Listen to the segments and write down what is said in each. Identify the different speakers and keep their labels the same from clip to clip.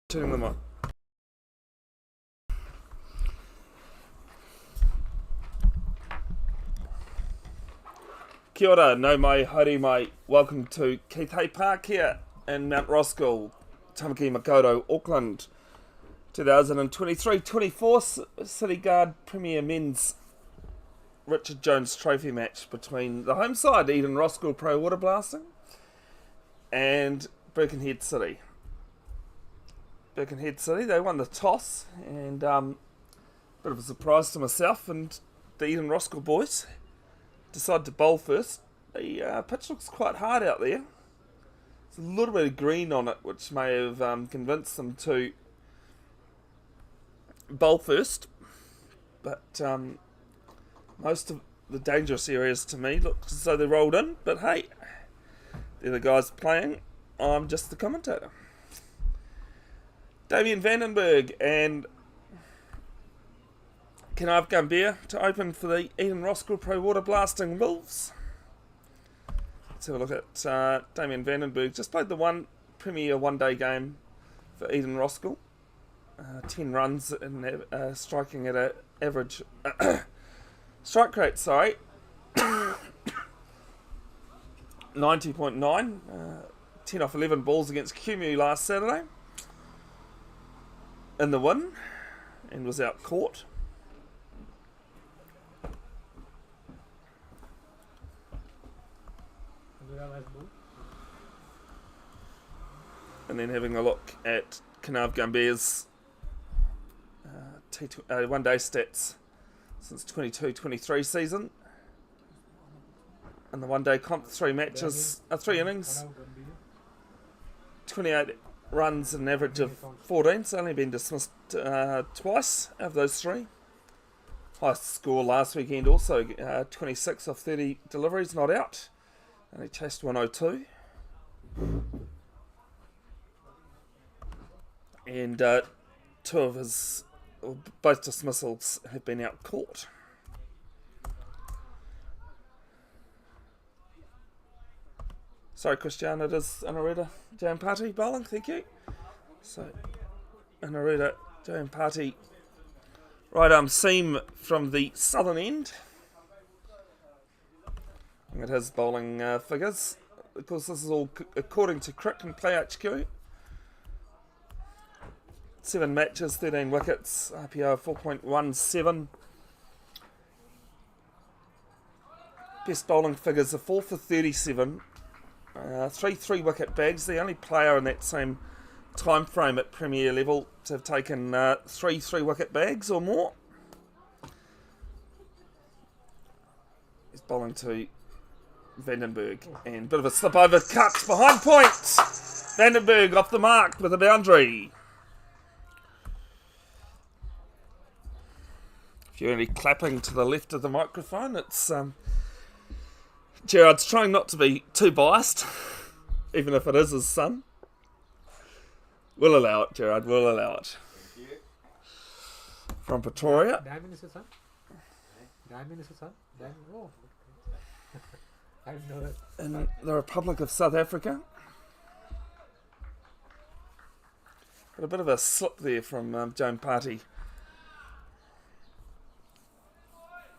Speaker 1: Turning them on. Kia ora, no mai, haere mai. Welcome to Keitei Park here in Mount Roskill, Tamaki Makaurau, Auckland. 2023-24 City Guard Premier Men's Richard Jones Trophy match between the home side, Eden Roskill Pro Waterblasting, and Birkenhead City. Birkenhead City, they won the toss, and bit of a surprise to myself and the Eden Roskill boys. Decided to bowl first. The pitch looks quite hard out there. There's a little bit of green on it, which may have convinced them to bowl first. But most of the dangerous areas to me look as though they rolled in. But hey, they're the guys playing. I'm just the commentator. Damien Vandenberg and Kanav Gambia to open for the Eden Roskill Pro Waterblasting Wolves. Let's have a look at Damien Vandenberg. Just played the one Premier one-day game for Eden Roskill. 10 runs and striking at an average strike rate, 90.9. 10 off 11 balls against Kumu last Saturday in the win, and was out caught. And then having a look at Kanav Gambia's one-day stats since 22-23 season. In the one-day comp, 3 matches, 3 innings, 28 runs and an average of 14, so only been dismissed twice out of those 3. Highest score last weekend also, 26 off 30 deliveries, not out. And he chased 102. And 2 of his, both dismissals have been out caught. Sorry, Christian, it is Anaruta Jam Party bowling, thank you. So, Anaruta Jam Party, right arm seam from the southern end. And it has bowling figures. Of course, this is all according to Cric and Play HQ. 7 matches, 13 wickets, RPO of 4.17. Best bowling figures are 4 for 37. 3 wicket bags, the only player in that same time frame at Premier level to have taken 3 wicket bags or more. He's bowling to Vandenberg, and a bit of a slip over cut behind point. Vandenberg off the mark with a boundary. If you're only clapping to the left of the microphone, it's Gerard's trying not to be too biased, even if it is his son. We'll allow it, Gerard, we'll allow it.
Speaker 2: Thank you.
Speaker 1: From Pretoria.
Speaker 3: Diamond is his son? Diamond is his son? Diamond? Oh. I didn't know that.
Speaker 1: In the Republic of South Africa. Got a bit of a slip there from Joan Party.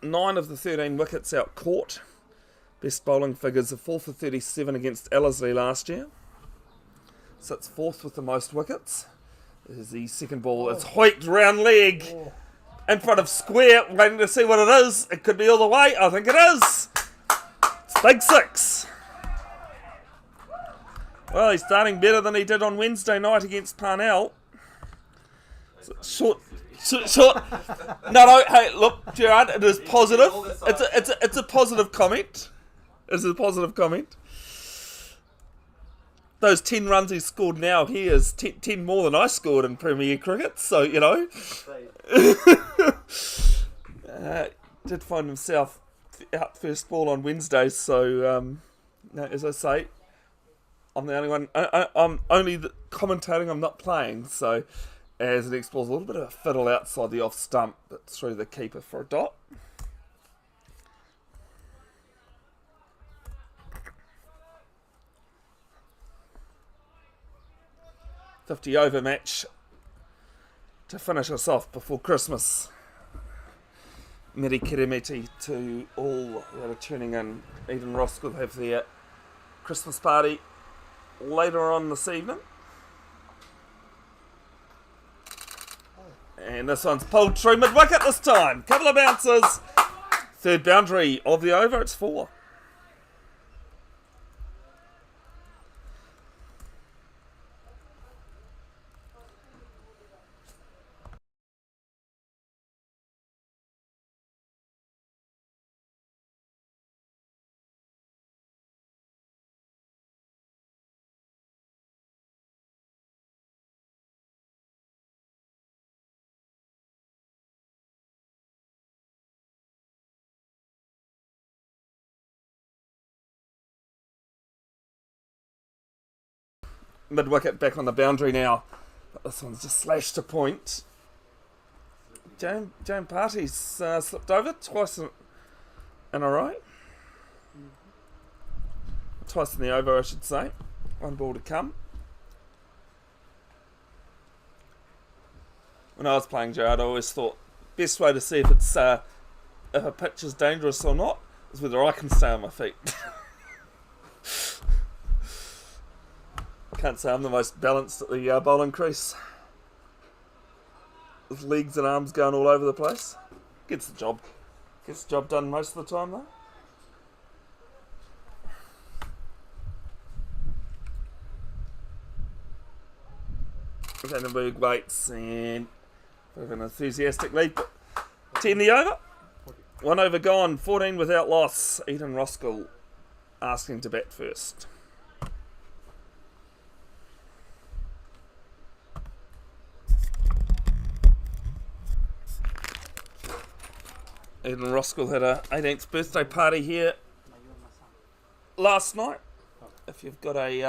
Speaker 1: 9 of the 13 wickets out caught. Best bowling figures are 4 for 37 against Ellerslie last year. Sits 4th with the most wickets. There's the second ball. It's hoiked round leg in front of square, waiting to see what it is. It could be all the way. I think it is. It's big 6. Well, he's starting better than he did on Wednesday night against Parnell. Short. No, hey, look, Gerard, it is positive. It's a positive comment. It's a positive comment. Those 10 runs he scored now, he is 10 more than I scored in Premier Cricket, so, you know. Did find himself out first ball on Wednesday, so, as I say, I'm the only one. I'm only commentating, I'm not playing, so as it explores a little bit of a fiddle outside the off stump, but through the keeper for a dot. $50 over match to finish us off before Christmas. Meri kiremiti to all that are tuning in. Eden Roskill have their Christmas party later on this evening. And this one's pulled true mid-wicket this time. Couple of bounces. Third boundary of the over, it's 4. Mid-wicket back on the boundary now. But this one's just slashed to point. James Party's slipped over twice in a row. Twice in the over, I should say. One ball to come. When I was playing Gerard, I always thought best way to see if it's if a pitch is dangerous or not is whether I can stay on my feet. Can't say I'm the most balanced at the bowling crease. With legs and arms going all over the place. Gets the job. Gets the job done most of the time though. Vandenberg waits and bit of an enthusiastic lead. 10 the over. 1 over gone. 14 without loss. Eden Roskill asking to bat first. Eden Roskill had a 18th birthday party here last night. If you've got a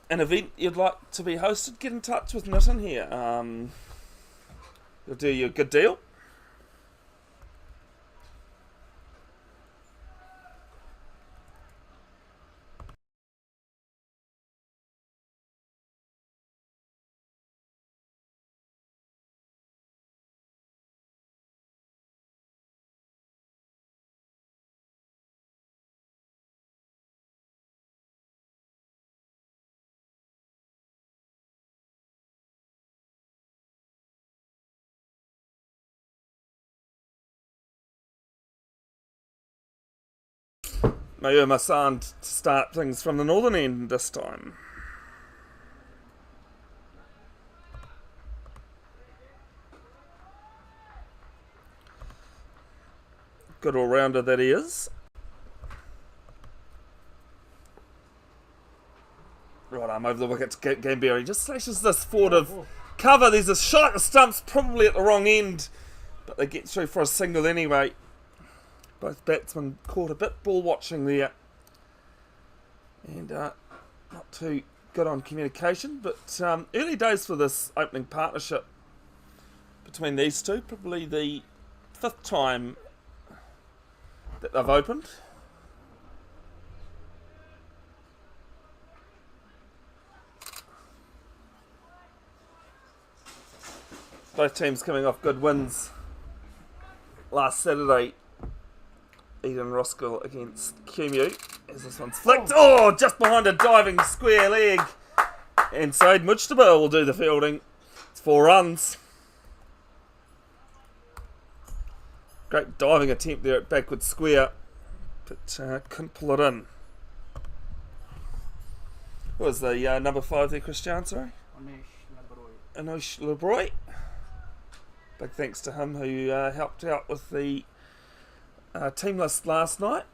Speaker 1: an event you'd like to be hosted, get in touch with Nitin here. He'll do you a good deal. Maybe my son to start things from the northern end this time. Good all-rounder that he is. Right arm over the wicket to Gambier. He just slashes this forward of cover. There's a shot at the stumps, probably at the wrong end, but they get through for a single anyway. Both batsmen caught a bit ball watching there. And not too good on communication, but early days for this opening partnership between these two. Probably the 5th time that they've opened. Both teams coming off good wins last Saturday. Eden Roskill against QMU as this one's flicked. Oh, just behind a diving square leg. And Said Mujtaba will do the fielding. It's 4 runs. Great diving attempt there at backward square, but couldn't pull it in. Who was the number 5 there, Christian? Sorry? Anush Lebroy. Big thanks to him who helped out with the team list last night.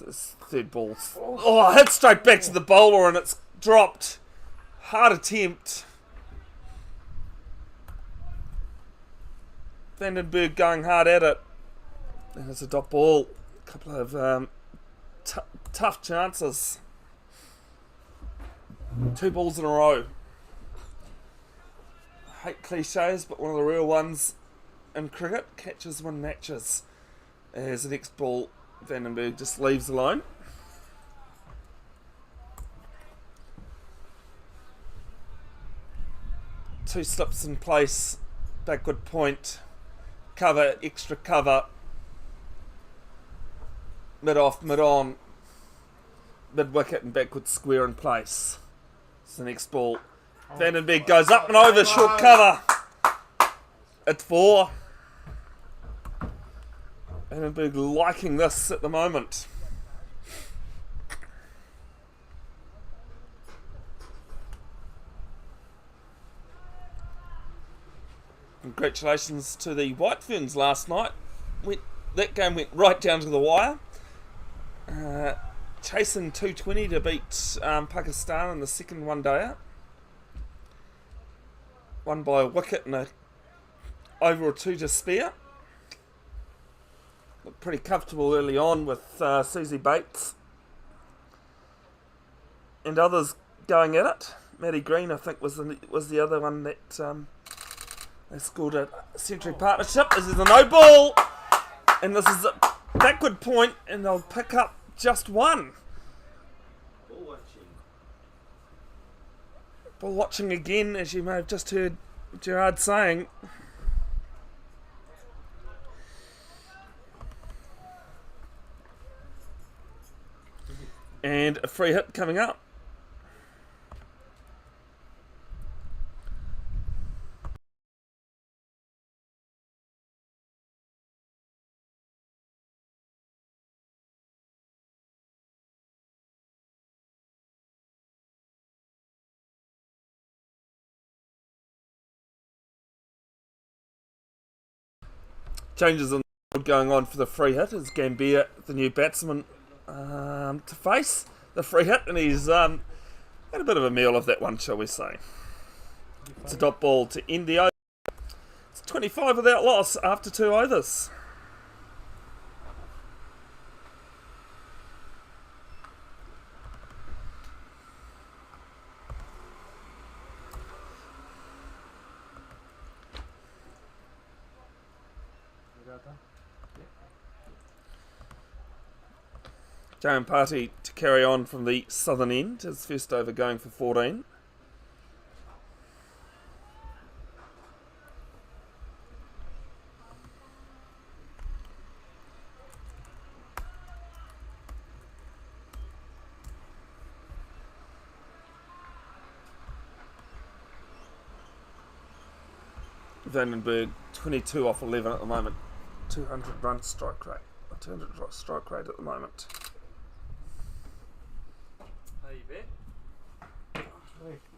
Speaker 1: This third ball. Oh, hit straight back to the bowler and it's dropped. Hard attempt. Vandenberg going hard at it. And it's a dot ball. A couple of tough chances. 2 balls in a row. I hate cliches, but one of the real ones in cricket. Catches win matches. As the next ball, Vandenberg just leaves alone. 2 slips in place, backward point, cover, extra cover, mid off, mid on, mid wicket and backward square in place. It's the next ball. Vandenberg goes up and over, short cover. It's 4. Vandenberg liking this at the moment. Congratulations to the White Ferns last night. That game went right down to the wire. Chasing 220 to beat Pakistan in the second one day out. Won by a wicket and a over or 2 to spare. Looked pretty comfortable early on with Susie Bates and others going at it. Maddie Green, I think, was the other one that they scored a century partnership. This is a no ball, and this is a backward point, and they'll pick up just 1. Ball watching again, as you may have just heard Gerard saying. And a free hit coming up. Changes in going on for the free hit as Gambier, the new batsman, to face the free hit, and he's had a bit of a meal of that one, shall we say. It's a dot ball to end the over. It's 25 without loss after 2 overs. Jayan Party to carry on from the southern end. His first over going for 14. Vandenberg 22 off 11 at the moment. 200 run strike rate. 200 strike rate at the moment.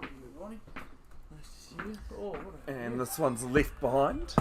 Speaker 2: Good morning. Nice to see you. Oh, what a
Speaker 1: And this one's left behind.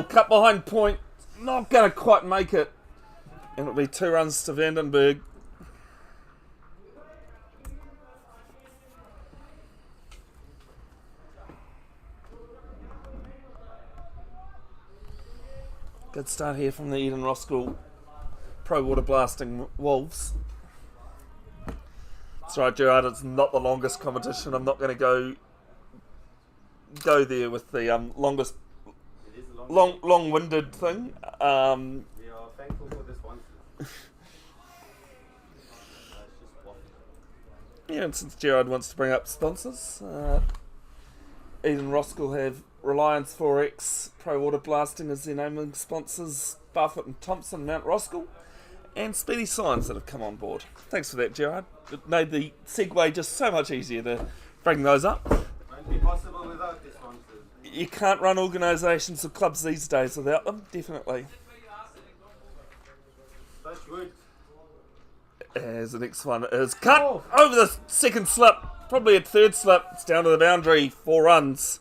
Speaker 1: Cut behind point, not going to quite make it. And it'll be 2 runs to Vandenberg. Good start here from the Eden Roskill Pro Waterblasting Wolves. That's right, Gerard, it's not the longest competition. I'm not going to go there with the longest long-winded thing.
Speaker 3: We are thankful for this one.
Speaker 1: Yeah, and since Gerard wants to bring up sponsors, Eden Roskill have Reliance Forex, Pro Waterblasting as their naming sponsors, Barfoot and Thompson, Mount Roskill, and Speedy Signs that have come on board. Thanks for that, Gerard. It made the segue just so much easier to bring those up.
Speaker 2: Won't be possible without the sponsors.
Speaker 1: You can't run organisations or clubs these days without them, definitely.
Speaker 2: Touch wood.
Speaker 1: As the next one is cut over the second slip, probably a third slip. It's down to the boundary, 4 runs.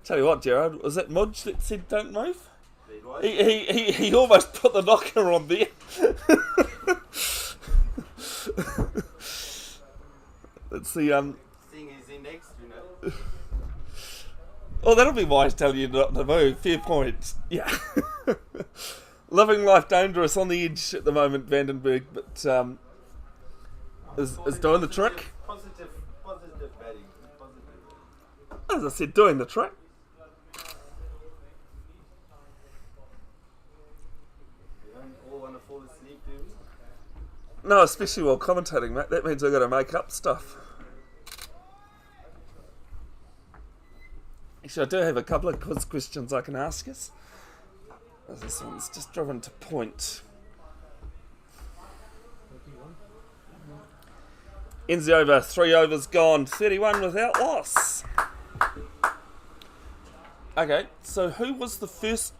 Speaker 1: Tell you what, Gerard, was that Mudge that said don't move? He almost put the knocker on there. Let's see.
Speaker 2: Seeing he's in next, you know.
Speaker 1: Oh, that'll be wise telling you not to move. Fair point. Yeah. Living life dangerous on the edge at the moment, Vandenberg, but is doing the trick.
Speaker 2: Positive batting. Positive.
Speaker 1: As I said, doing the trick.
Speaker 2: You don't all want to fall asleep, do we?
Speaker 1: No, especially while commentating, mate. That means I've got to make up stuff. Actually, I do have a couple of quiz questions I can ask us. This one's just driven to point. Ends the over, 3 overs gone, 31 without loss. Okay, so who was the first,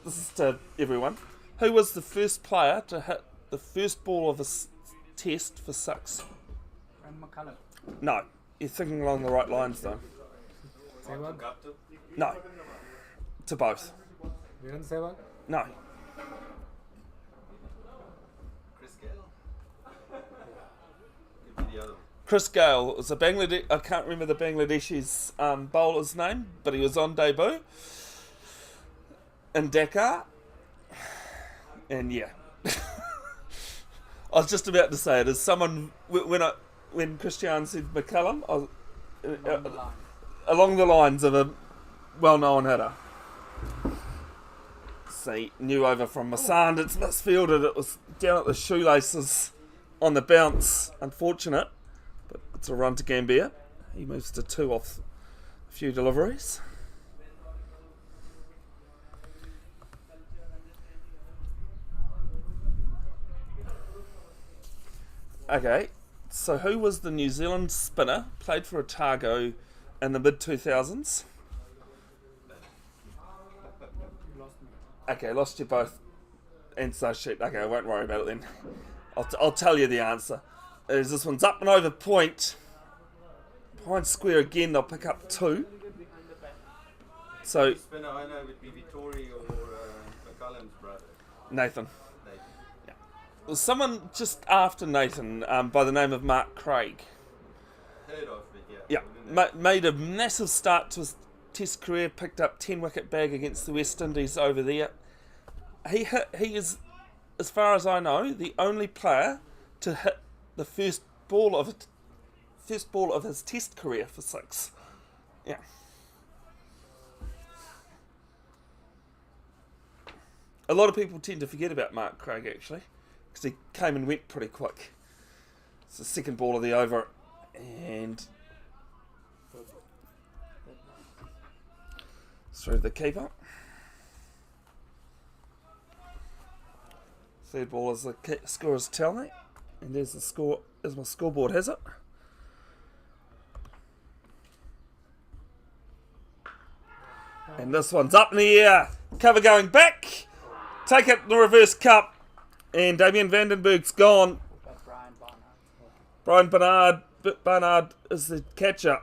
Speaker 1: this is to everyone, who was the first player to hit the first ball of a test for 6?
Speaker 3: McCullum.
Speaker 1: No, you're thinking along the right lines though.
Speaker 3: Sehwag.
Speaker 1: No, to both.
Speaker 3: Viren Sehwag.
Speaker 1: No.
Speaker 2: Chris Gale. Could be the other one.
Speaker 1: Chris Gale was a Bangladesh. I can't remember the Bangladeshi's bowler's name, but he was on debut in Dakar. And yeah, I was just about to say it as someone when Christian said McCullum, I was, along the lines of a well-known hitter. See, new over from Masand. It's misfielded. It was down at the shoelaces on the bounce. Unfortunate, but it's a run to Gambier. He moves to 2 off a few deliveries. Okay, so who was the New Zealand spinner, played for Otago in the mid-2000s? Okay, lost you both. And so shit. Okay, I won't worry about it then. I'll tell you the answer. As this one's up and over point. Behind square again, they'll pick up 2. So
Speaker 2: Spinner I know would be Vittori or McCullum's brother.
Speaker 1: Nathan. Yeah. Well, someone just after Nathan, by the name of Mark Craig.
Speaker 2: Heard of it, yeah.
Speaker 1: Yeah, made a massive start to his Test career, picked up 10-wicket bag against the West Indies over there. He is, as far as I know, the only player to hit the first ball of his Test career for 6. Yeah. A lot of people tend to forget about Mark Craig actually, because he came and went pretty quick. It's the second ball of the over, and through the keeper. Third ball as the scorers tell me, and there's the score as my scoreboard has it. And this one's up in the air. Cover going back. Take it the reverse cup, and Damien Vandenberg's gone. Brian Barnard is the catcher,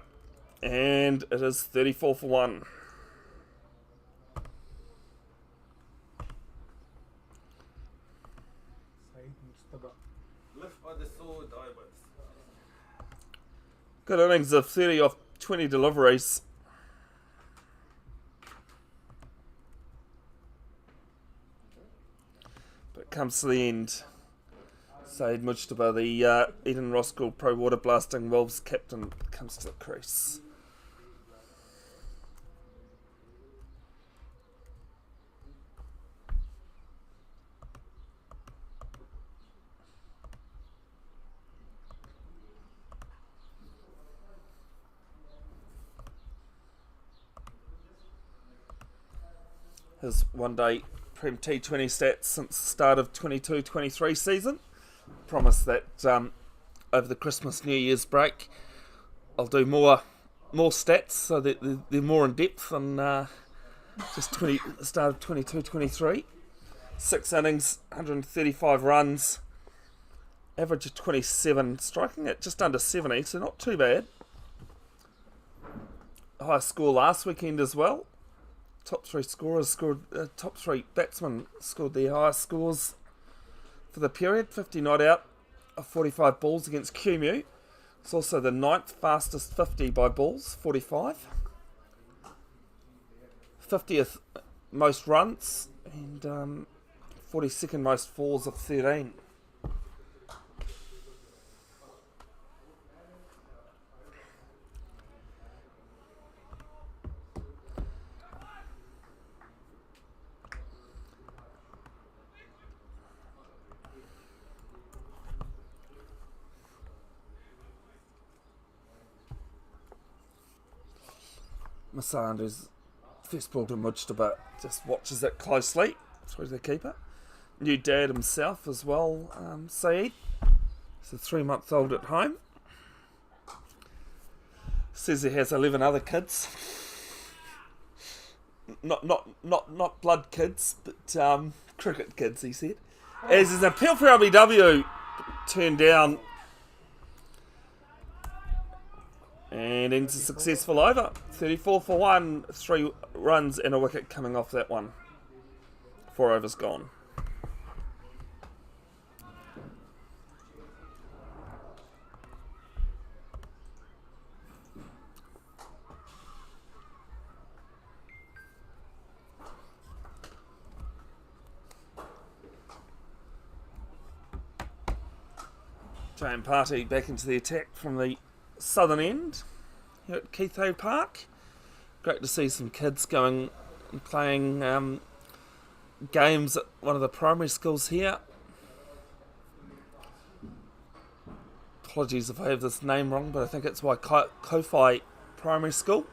Speaker 1: and it is 34 for 1.
Speaker 2: Lift by the sword, Ibis.
Speaker 1: Good innings of 30 off 20 deliveries. But it comes to the end. Saeed Mujtaba, the Eden Roskill Pro Waterblasting Wolves captain, comes to the crease. His one-day Prem T20 stats since the start of 22-23 season promise that over the Christmas New Year's break. I'll do more stats so that they're more in depth than just start of 22-23. 6 innings, 135 runs, average of 27, striking at just under 70, so not too bad. High score last weekend as well. Top 3 batsmen scored their highest scores for the period. 50 not out of 45 balls against QMU. It's also the 9th fastest 50 by balls, 45. 50th most runs and 42nd most fours of 13. Masandu's first ball to Mujtaba just watches it closely through the keeper. New dad himself as well, Saeed. He's a 3-month-old at home. Says he has 11 other kids. Not blood kids, but cricket kids, he said. As his appeal for LBW turned down and into successful over. 34 for 1, 3 runs and a wicket coming off that one. 4 overs gone. Jane Party back into the attack from the southern end here at Keithay Park. Great to see some kids going and playing games at one of the primary schools here. Apologies if I have this name wrong, but I think it's Kofi Primary School.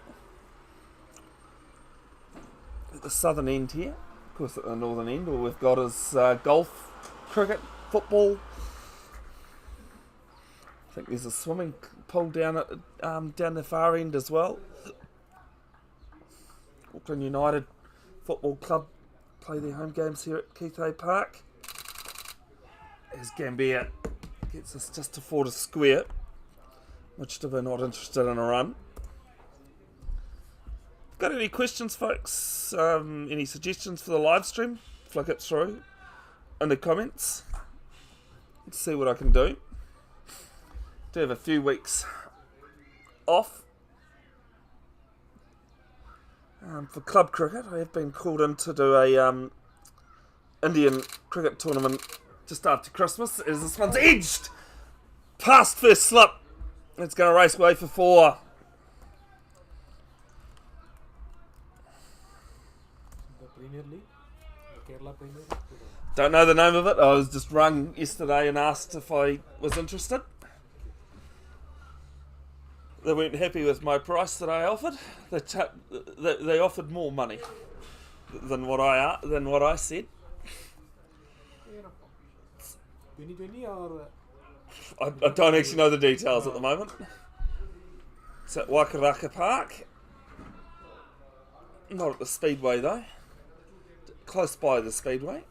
Speaker 1: At the southern end here. Of course at the northern end all we've got is golf, cricket, football. I think there's a swimming pool down at down the far end as well. Auckland United Football Club play their home games here at Keithay Park. As Gambia gets us just to 4 to square, which we're not interested in a run. Got any questions, folks? Any suggestions for the live stream? Flick it through in the comments. Let's see what I can do. Do have a few weeks off for club cricket. I have been called in to do a Indian cricket tournament just after Christmas, as this one's edged past first slip. It's going to race away for 4.
Speaker 3: The Premier League, the Kerala Premier League.
Speaker 1: Don't know the name of it. I was just rung yesterday and asked if I was interested. They weren't happy with my price that I offered. They offered more money than what I said.
Speaker 3: 2020 or
Speaker 1: I don't actually know the details at the moment. It's at Wakaraka Park. Not at the Speedway though. Close by the Speedway.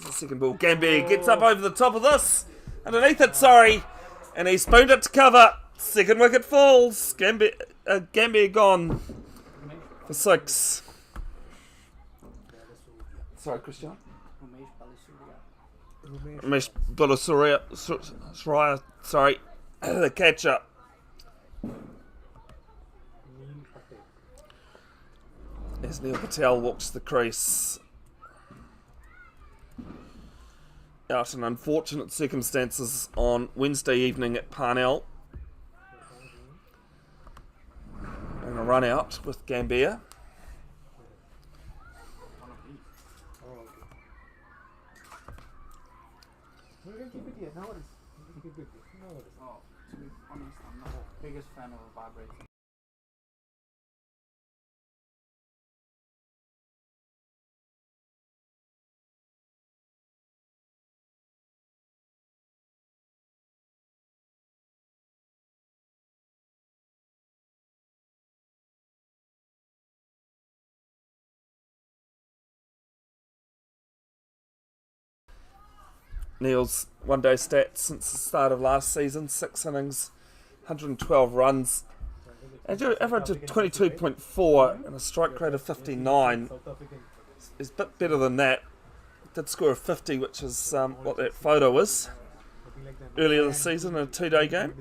Speaker 1: The second ball. Gambia gets up over the top of this. Underneath it, sorry. And he spooned it to cover. Second wicket falls. Gambia gone for 6. Sorry, Christian. Ramesh Balasuriya. Sorry. The catcher. As Neil Patel walks the crease. Out in unfortunate circumstances on Wednesday evening at Parnell. And a run out with Gambia.
Speaker 3: we can keep it here. Now it is. We can keep it here. Now it is.
Speaker 2: Oh, to be honest, I'm not the biggest fan of vibrating.
Speaker 1: Neil's one-day stats since the start of last season: 6 innings, 112 runs, average of 22.4 and a strike rate of 59. Is a bit better than that. Did score a 50, which is what that photo is, earlier this season in a 2-day game.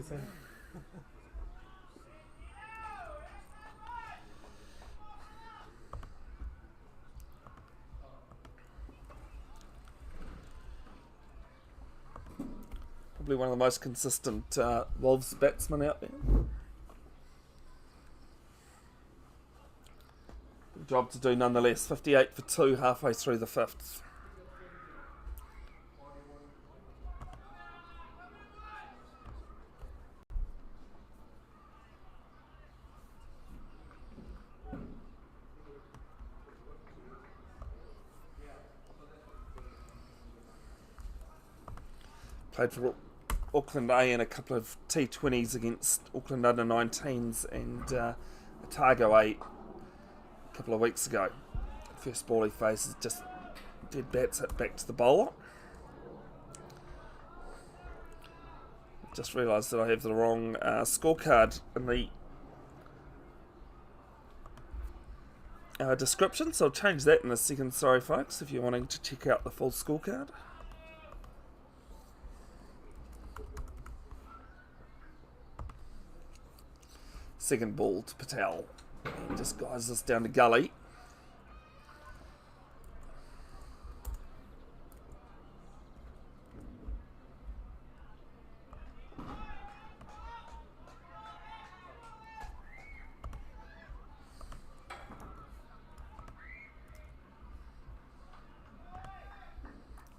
Speaker 1: Probably one of the most consistent Wolves batsmen out there. Good job to do nonetheless. 58 for 2 halfway through the 5th. Played for Auckland A in a couple of T20s against Auckland under-19s and Otago A a couple of weeks ago. First ball he faces just dead bats hit back to the bowler. Just realised that I have the wrong scorecard in the description, so I'll change that in a second. Sorry folks, if you're wanting to check out the full scorecard. Second ball to Patel. He just guides us down to gully.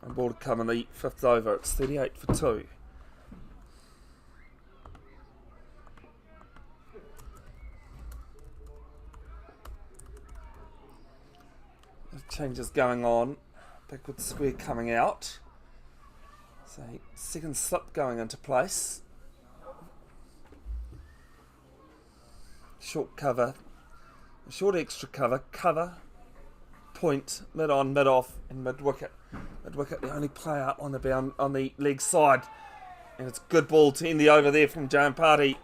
Speaker 1: And ball to come in the 5th over. It's 38 for 2. Changes going on. Backward square coming out. So second slip going into place. Short cover. Short extra cover. Point, mid on, mid off, and mid wicket. Mid wicket, the only player on the leg side. And it's a good ball to end the over there from Joan Party.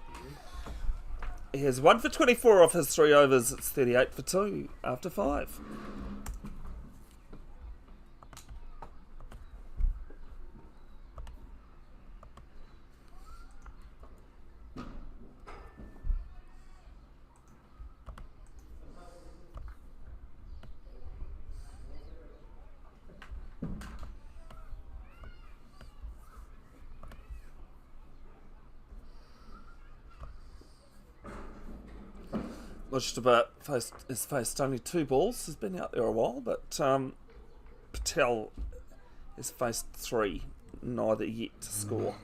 Speaker 1: He has 1 for 24 off his 3 overs. It's 38 for 2 after 5. Mujtaba has faced only 2 balls. He's been out there a while, but Patel has faced 3, neither yet to score.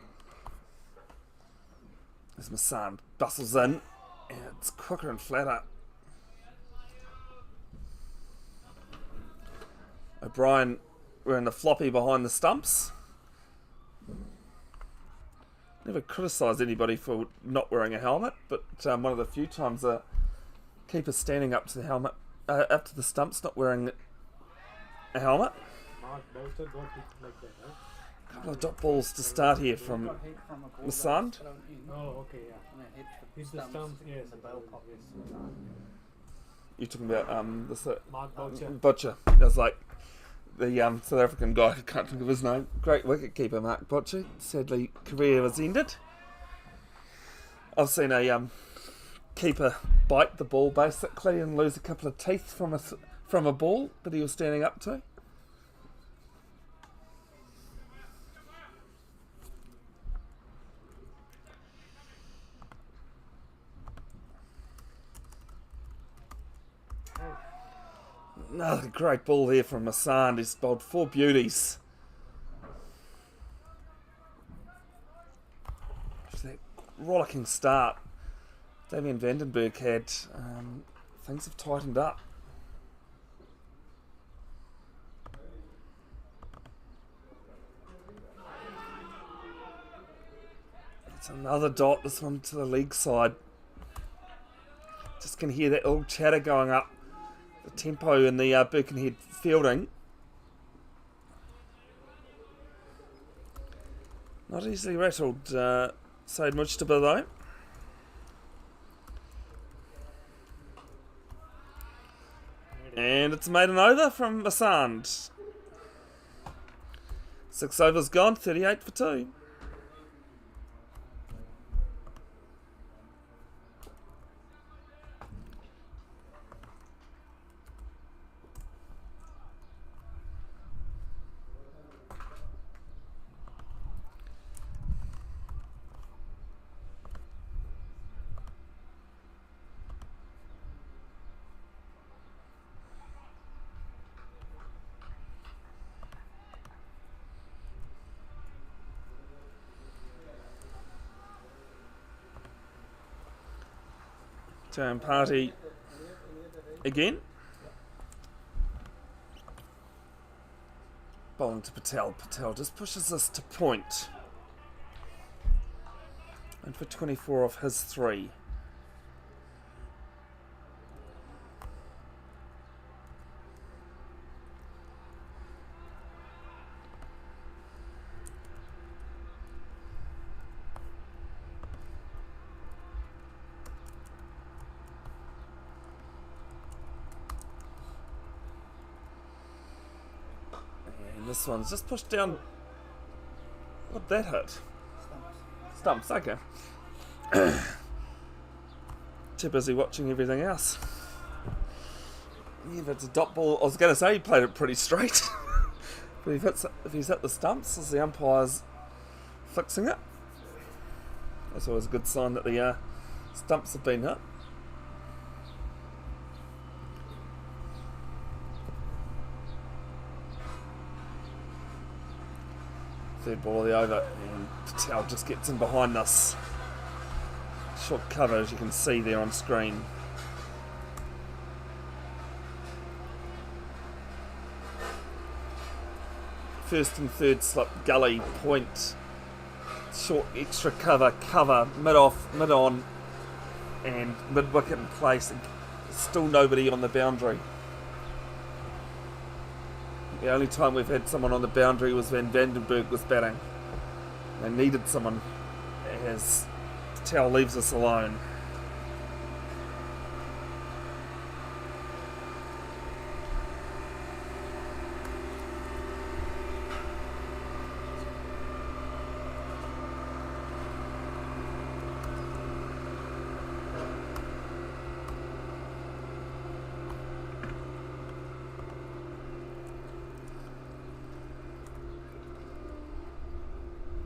Speaker 1: As Masan bustles in, and it's quicker and flatter. O'Brien wearing the floppy behind the stumps. Never criticised anybody for not wearing a helmet, but one of the few times a keeper standing up to the helmet, up to the stumps, not wearing a helmet. A couple of dot balls to start here from Masand.
Speaker 3: Oh, okay, yeah. Hit the stumps, yes.
Speaker 1: You're talking about this
Speaker 3: Mark Butcher.
Speaker 1: Butcher. That's like the South African guy who can't think of his name. Great wicketkeeper, Mark Butcher. Sadly, career was ended. I've seen a keeper bite the ball basically and lose a couple of teeth from a ball that he was standing up to. Another great ball here from Masand. He's bowled 4 beauties. After that rollicking start Damien Vandenberg had, things have tightened up. It's another dot, this one to the leg side. Just can hear that little chatter going up. The tempo in the Birkenhead fielding. Not easily rattled, Said Mujtaba though. And it's made an over from Masand. 6 overs gone, 38 for 2. Turn party again. Bowling to Patel. Patel just pushes us to point. And for 24 off his 3. This one's just pushed down. What'd that hit? Stumps, okay. Too busy watching everything else. Yeah, if it's a dot ball, I was going to say he played it pretty straight. But if he's hit the stumps, as the umpire's fixing it. That's always a good sign that the stumps have been hit. Third ball of the over, and Patel just gets in behind this short cover, as you can see there on screen. First and third slip, gully, point, short extra cover, mid off, mid on, and mid wicket in place, and still nobody on the boundary. The only time we've had someone on the boundary was when Vandenberg was batting. They needed someone as Patel leaves us alone.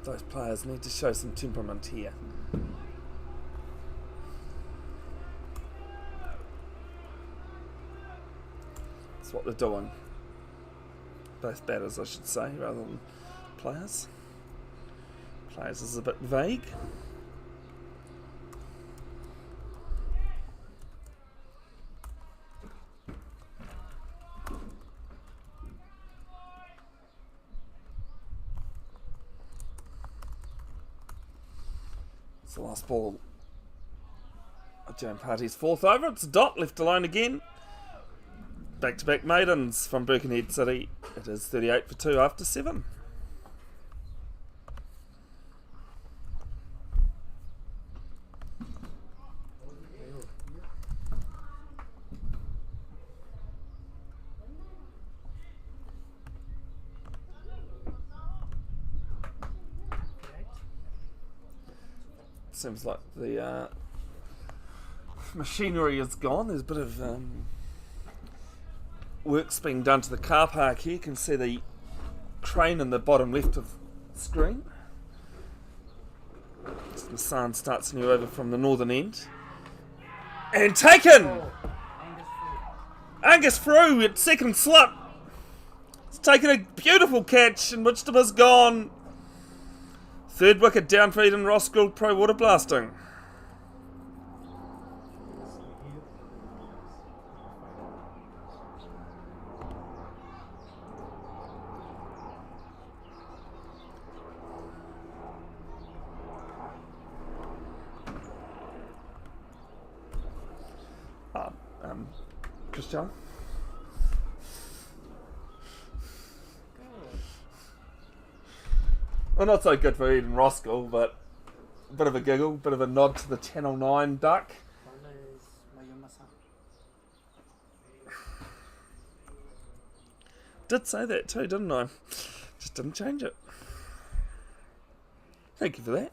Speaker 1: Those players need to show some temperament here. That's what they're doing. Both batters, I should say, rather than players. Players is a bit vague. It's the last ball of Jan Party's 4th over. It's a dot, left alone again. Back-to-back maidens from Birkenhead City. It is 38 for 2 after 7. Seems like the machinery is gone. There's a bit of work's being done to the car park here. You can see the crane in the bottom left of the screen. The sun starts new over from the northern end. And taken! Angus Frew at second slip. It's taken a beautiful catch, and Wichita's gone. Third wicket down for Eden Roskill Pro Waterblasting. Christian? Well, not so good for Eden Roskill, but a bit of a giggle, bit of a nod to the Channel 9 duck. Did say that too, didn't I? Just didn't change it. Thank you for that.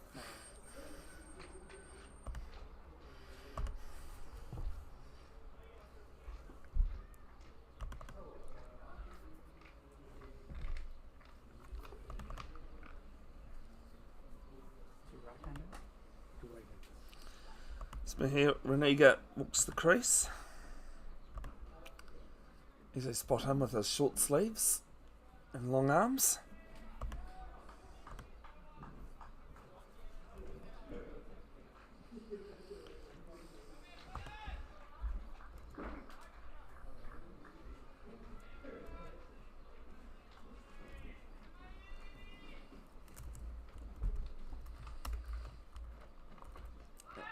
Speaker 1: Here, Reniga walks the crease. Easy spot him with his short sleeves and long arms.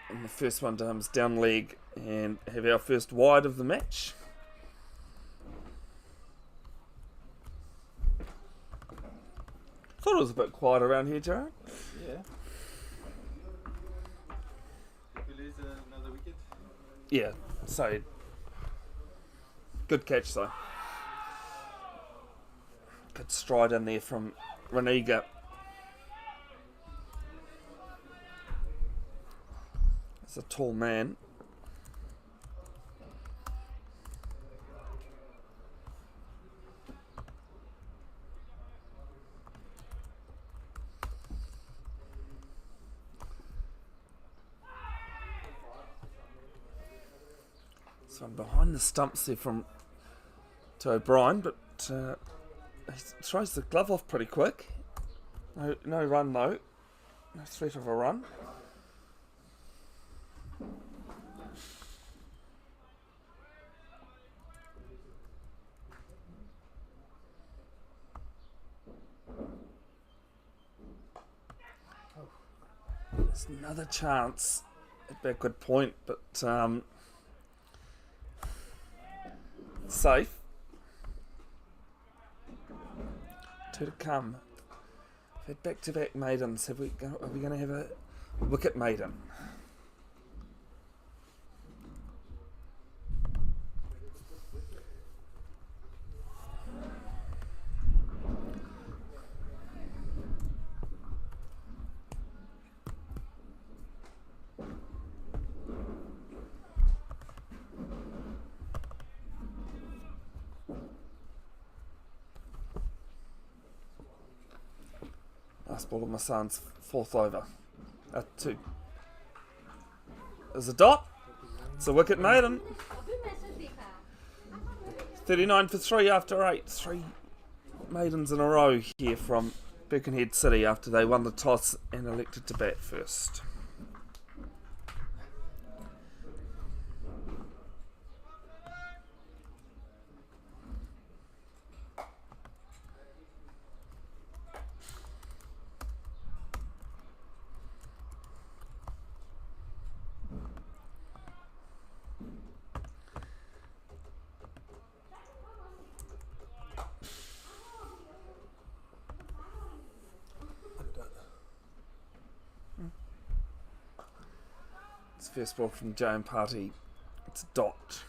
Speaker 1: And the first one to him is down leg, and have our first wide of the match. Thought it was a bit quiet around here, Jared.
Speaker 2: Yeah. Release another wicket.
Speaker 1: Yeah, so good catch though. Good stride in there from Reniga. He's a tall man. So I'm behind the stumps there from to O'Brien, but he throws the glove off pretty quick. No run though. No threat of a run. There's another chance at backward point, but safe. Two to come. We've had back-to-back maidens. Are we going to have a wicket maiden? Last ball of my son's fourth over. Two. There's a dot. It's a wicket maiden. 39 for 3 after 8. 3 maidens in a row here from Birkenhead City after they won the toss and elected to bat first. First ball from Jane Party. It's a dot.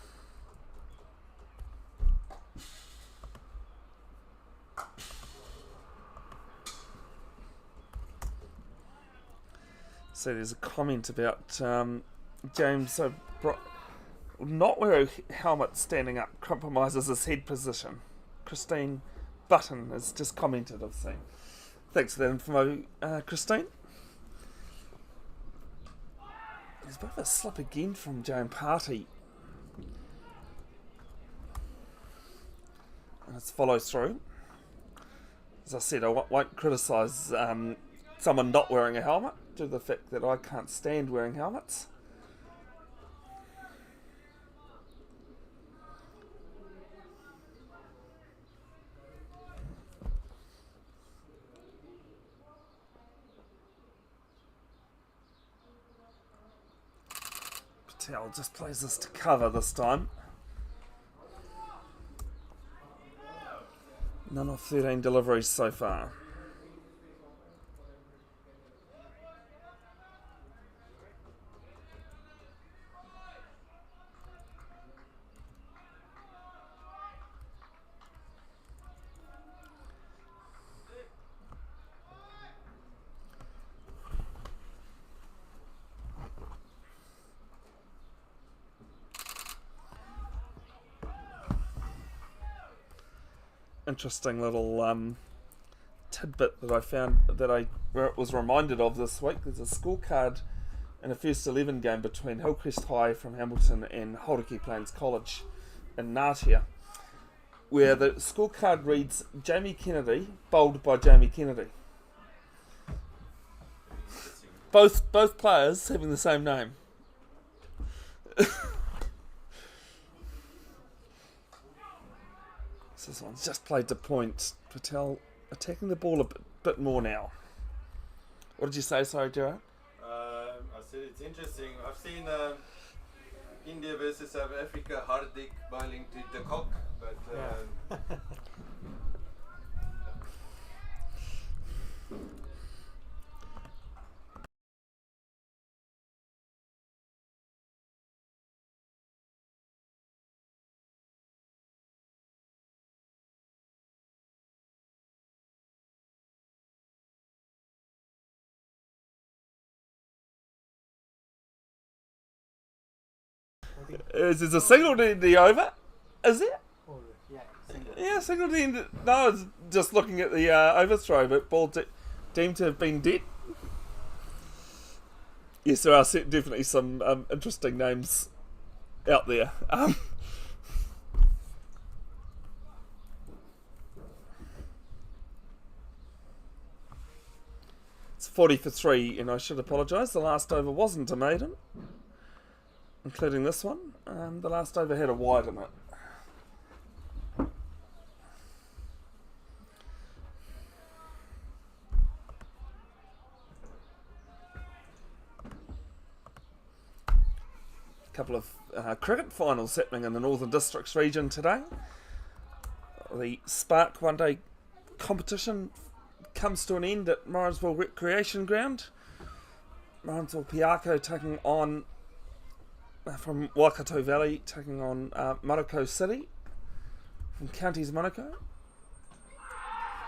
Speaker 1: So there's a comment about James not wearing a helmet standing up compromises his head position. Christine Button has just commented, I've seen. Thanks for that info, Christine. There's a bit of a slip again from Jane Party. And it's follow through. As I said, I won't criticise someone not wearing a helmet due to the fact that I can't stand wearing helmets. Patel just plays this to cover this time. None of 13 deliveries so far. interesting little tidbit that I found that I was reminded of this week. There's a scorecard in a first 11 game between Hillcrest High from Hamilton and Hauraki Plains College in Ngatea, where the scorecard reads Jamie Kennedy, bowled by Jamie Kennedy. Both players having the same name. So this one's just played to point. Patel attacking the ball a bit more now. What did you say, sorry, Gerard?
Speaker 4: I said it's interesting. I've seen India versus South Africa, Hardik bowling to the cock, but
Speaker 1: Is there a signal to end the over? Is there?
Speaker 2: Yeah.
Speaker 1: Yeah, signal to end it. No, I was just looking at the overthrow, but ball deemed to have been dead. Yes, there are definitely some interesting names out there. It's 40 for 3, and I should apologise. The last over wasn't a maiden, including this one. The last over had a wide in it. Couple of cricket finals happening in the Northern Districts region today. The Spark One Day competition comes to an end at Morrinsville Recreation Ground. Morrinsville Piako taking on, from Waikato Valley, taking on Manukau City from Counties Manukau.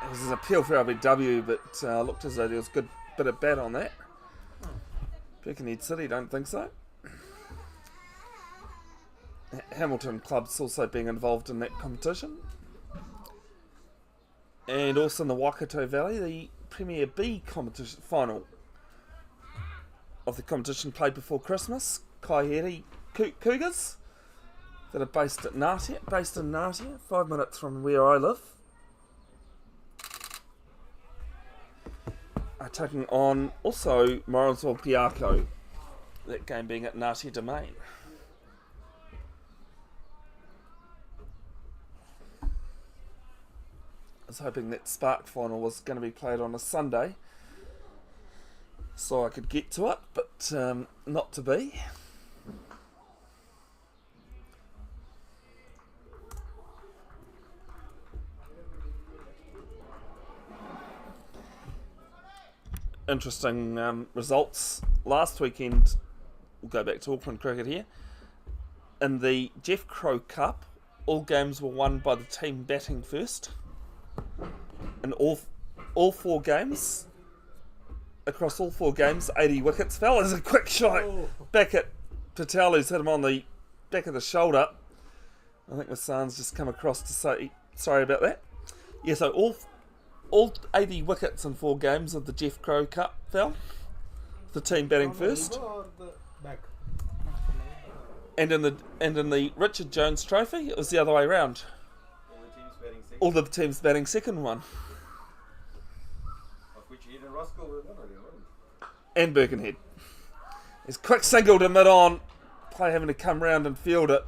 Speaker 1: It was an appeal for LBW, but looked as though there was a good bit of bat on that. Birkenhead City don't think so. Hamilton clubs also being involved in that competition. And also in the Waikato Valley, the Premier B competition final of the competition played before Christmas. Kaihere Cougars that are based in Ngatea, 5 minutes from where I live, are taking on also Morrinsville Piako, that game being at Ngatea Domain. I was hoping that Spark final was going to be played on a Sunday so I could get to it, but not to be. Interesting results last weekend. We'll go back to Auckland cricket here. In the Jeff Crow Cup, all games were won by the team batting first. In all 4 games, across all 4 games, 80 wickets fell. There's a quick shot back at Patel, who's hit him on the back of the shoulder. I think Massan's just come across to say sorry about that. Yeah, so all 80 wickets in 4 games of the Jeff Crow Cup fell. The team batting first. And in the Richard Jones Trophy, it was the other way round. All the teams batting second one.
Speaker 4: of which Eden and Roskill were one of them, weren't
Speaker 1: And Birkenhead. His quick single to mid-on. Play having to come round and field it.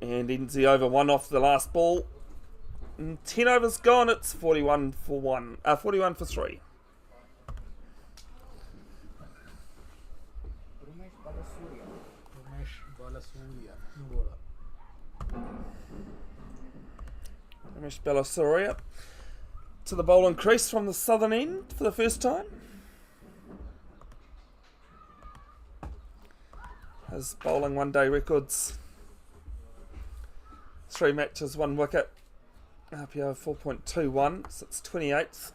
Speaker 1: And ends the over 1 off the last ball. And 10 overs gone, it's 41 for 3. Ramesh Balasuria to the bowling crease from the southern end for the first time. His bowling one-day records: 3 matches, 1 wicket, RPO 4.21, so it's 28th.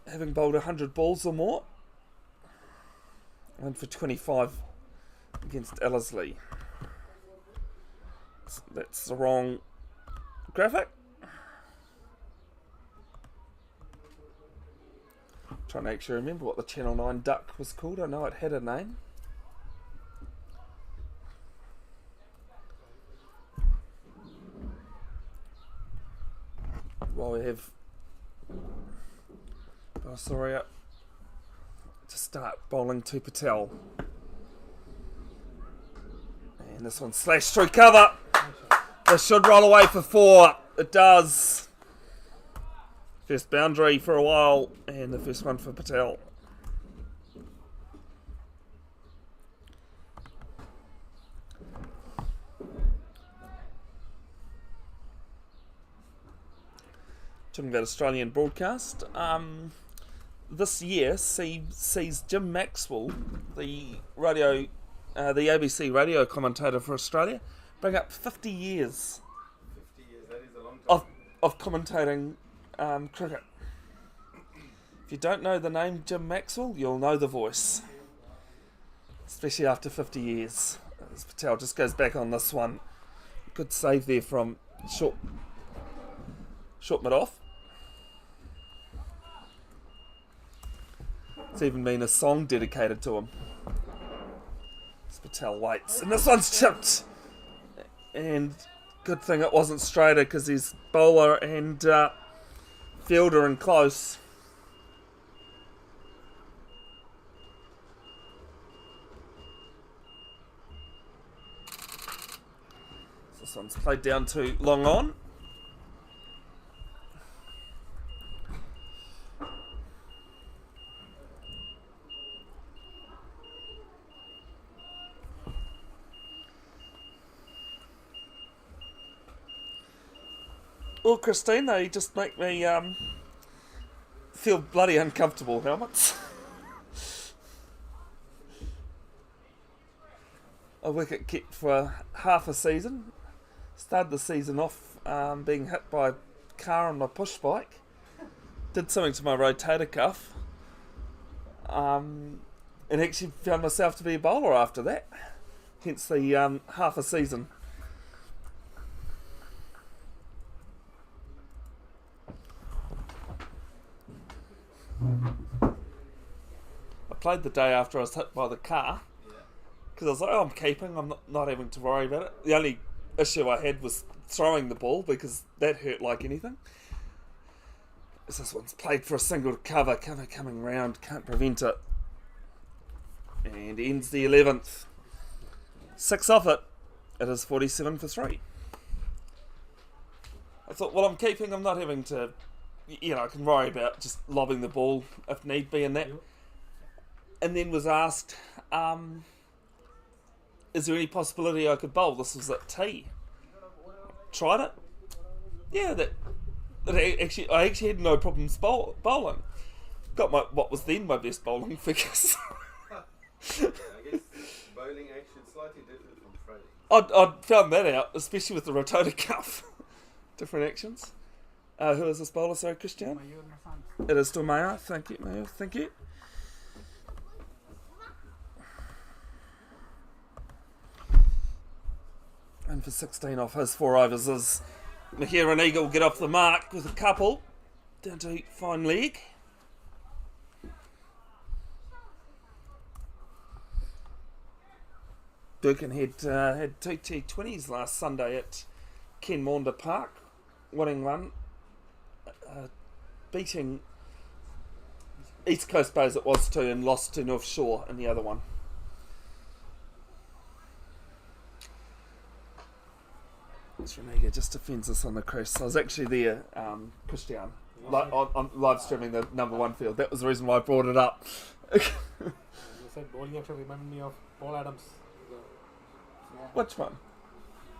Speaker 1: Having bowled 100 balls or more, and for 25 against Ellerslie. That's the wrong graphic. Trying to actually remember what the Channel 9 duck was called. I know it had a name. While we have sorry up to start bowling to Patel. And this one slashed through cover. This should roll away for 4. It does. First boundary for a while, and the first one for Patel. Talking about Australian broadcast, this year sees Jim Maxwell, the ABC radio commentator for Australia, bring up 50 years.
Speaker 4: 50 years, that is a long time.
Speaker 1: Of commentating cricket. If you don't know the name Jim Maxwell, you'll know the voice, especially after 50 years. As Patel just goes back on this one. Good save there from short mid off. It's even been a song dedicated to him. As Patel waits, and this one's chipped. And good thing it wasn't straighter because he's bowler and fielder and close. This one's played down to long on. Well, Christine, they just make me feel bloody uncomfortable, helmets. A wicket kept for half a season. Started the season off being hit by a car on my push bike. Did something to my rotator cuff. And actually found myself to be a bowler after that. Hence the half a season. I played the day after I was hit by the car because I was like, oh, I'm keeping, I'm not having to worry about it. The only issue I had was throwing the ball because that hurt like anything. This one's played for a single cover coming round, can't prevent it. And ends the 11th. 6 off it. It is 47 for 3. I thought, well, I'm keeping, I'm not having to, I can worry about just lobbing the ball if need be in that. And then was asked, is there any possibility I could bowl? This was at tee. Tried it. Yeah, I actually had no problems bowling. Got what was then my best bowling figures.
Speaker 4: I guess bowling action is slightly different from throwing.
Speaker 1: I'd found that out, especially with the rotator cuff. Different actions. Who is this bowler? Sorry, Christian? It is still Mayo. Thank you, Mayo. Thank you. And for 16 off his 4 overs as Mahir and Eagle get off the mark with a couple. Down to fine leg. Birkenhead had 2 T20s last Sunday at Ken Maunda Park, winning one, beating East Coast Bays it was 2 and lost to North Shore in the other one. Renega just defends us on the crest. I was actually there, Christian, on live streaming the number 1 field. That was the reason why I brought it up.
Speaker 3: You said bowling action reminded me of Paul Adams.
Speaker 1: Which one?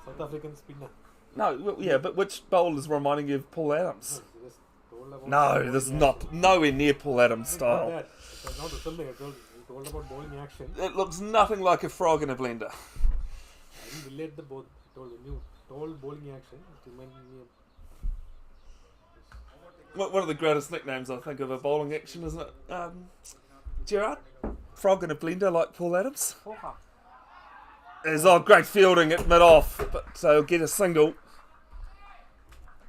Speaker 3: South African spinner.
Speaker 1: No, yeah, but which bowl is reminding you of Paul Adams? No, this is not nowhere near Paul Adams style.
Speaker 3: It was not the filming, I told about bowling action.
Speaker 1: It looks nothing like a frog in a blender.
Speaker 3: I didn't relate the both. I told when you told bowling action, it reminded me of...
Speaker 1: One of the greatest nicknames I think of a bowling action, isn't it? Gerard? Frog in a blender like Paul Adams? There's great fielding at mid-off, but he'll get a single.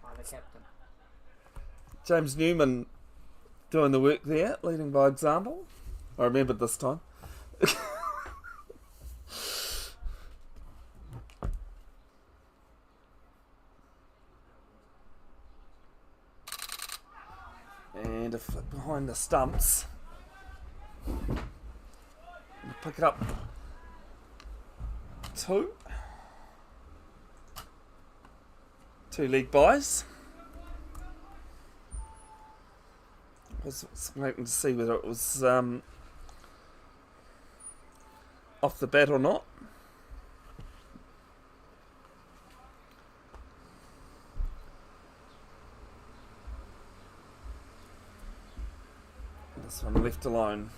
Speaker 3: By the captain.
Speaker 1: James Newman doing the work there, leading by example. I remembered this time. And a flick behind the stumps. And pick it up. 2 league buys. I was waiting to see whether it was off the bat or not. This one left alone.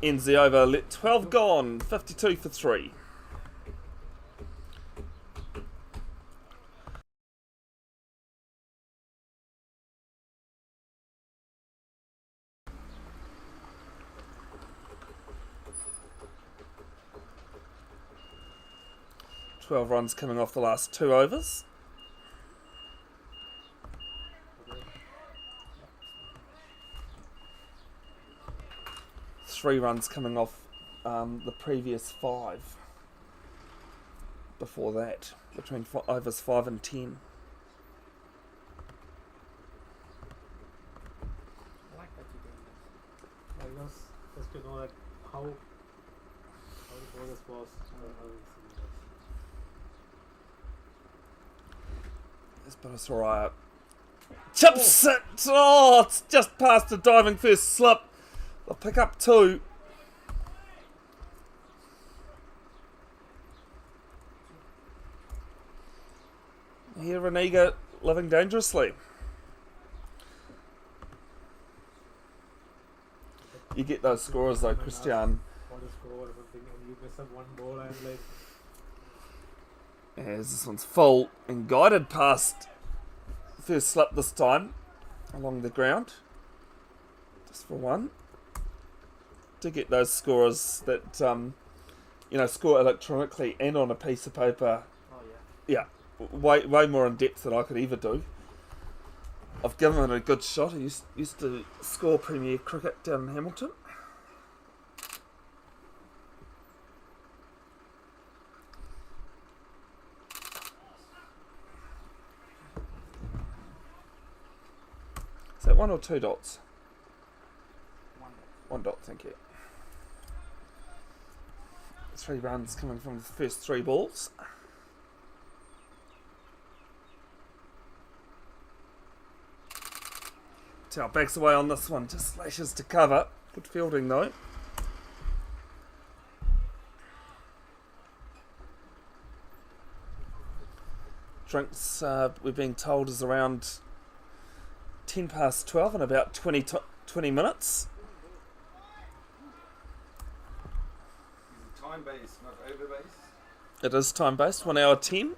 Speaker 1: Ends the over. 12 gone. 52 for 3. Runs coming off the last 2 overs. Three runs coming off the previous 5 before that, between overs 5 and 10.
Speaker 3: I like that you're doing this. I was just to know that how the bonus was.
Speaker 1: This bonus alright. Chips it! Oh, it's just past the diving first slip. They'll pick up 2. Here, Reniga living dangerously. You get those scores though, Christian.
Speaker 3: What a score or something, and you miss up one ball and like.
Speaker 1: As this one's full and guided past the first slip this time along the ground. Just for 1. To get those scores that score electronically and on a piece of paper.
Speaker 3: Oh yeah.
Speaker 1: Yeah, way more in depth than I could ever do. I've given it a good shot. I used to score Premier Cricket down in Hamilton. Is that 1 or 2 dots? 1 dot, thank you. 3 runs coming from the first 3 balls. Towel backs away on this one, just slashes to cover. Good fielding though. Drinks, we're being told, is around 10 past 12 in about 20 minutes.
Speaker 4: Time based, not over based.
Speaker 1: It is time based, 1 hour 10,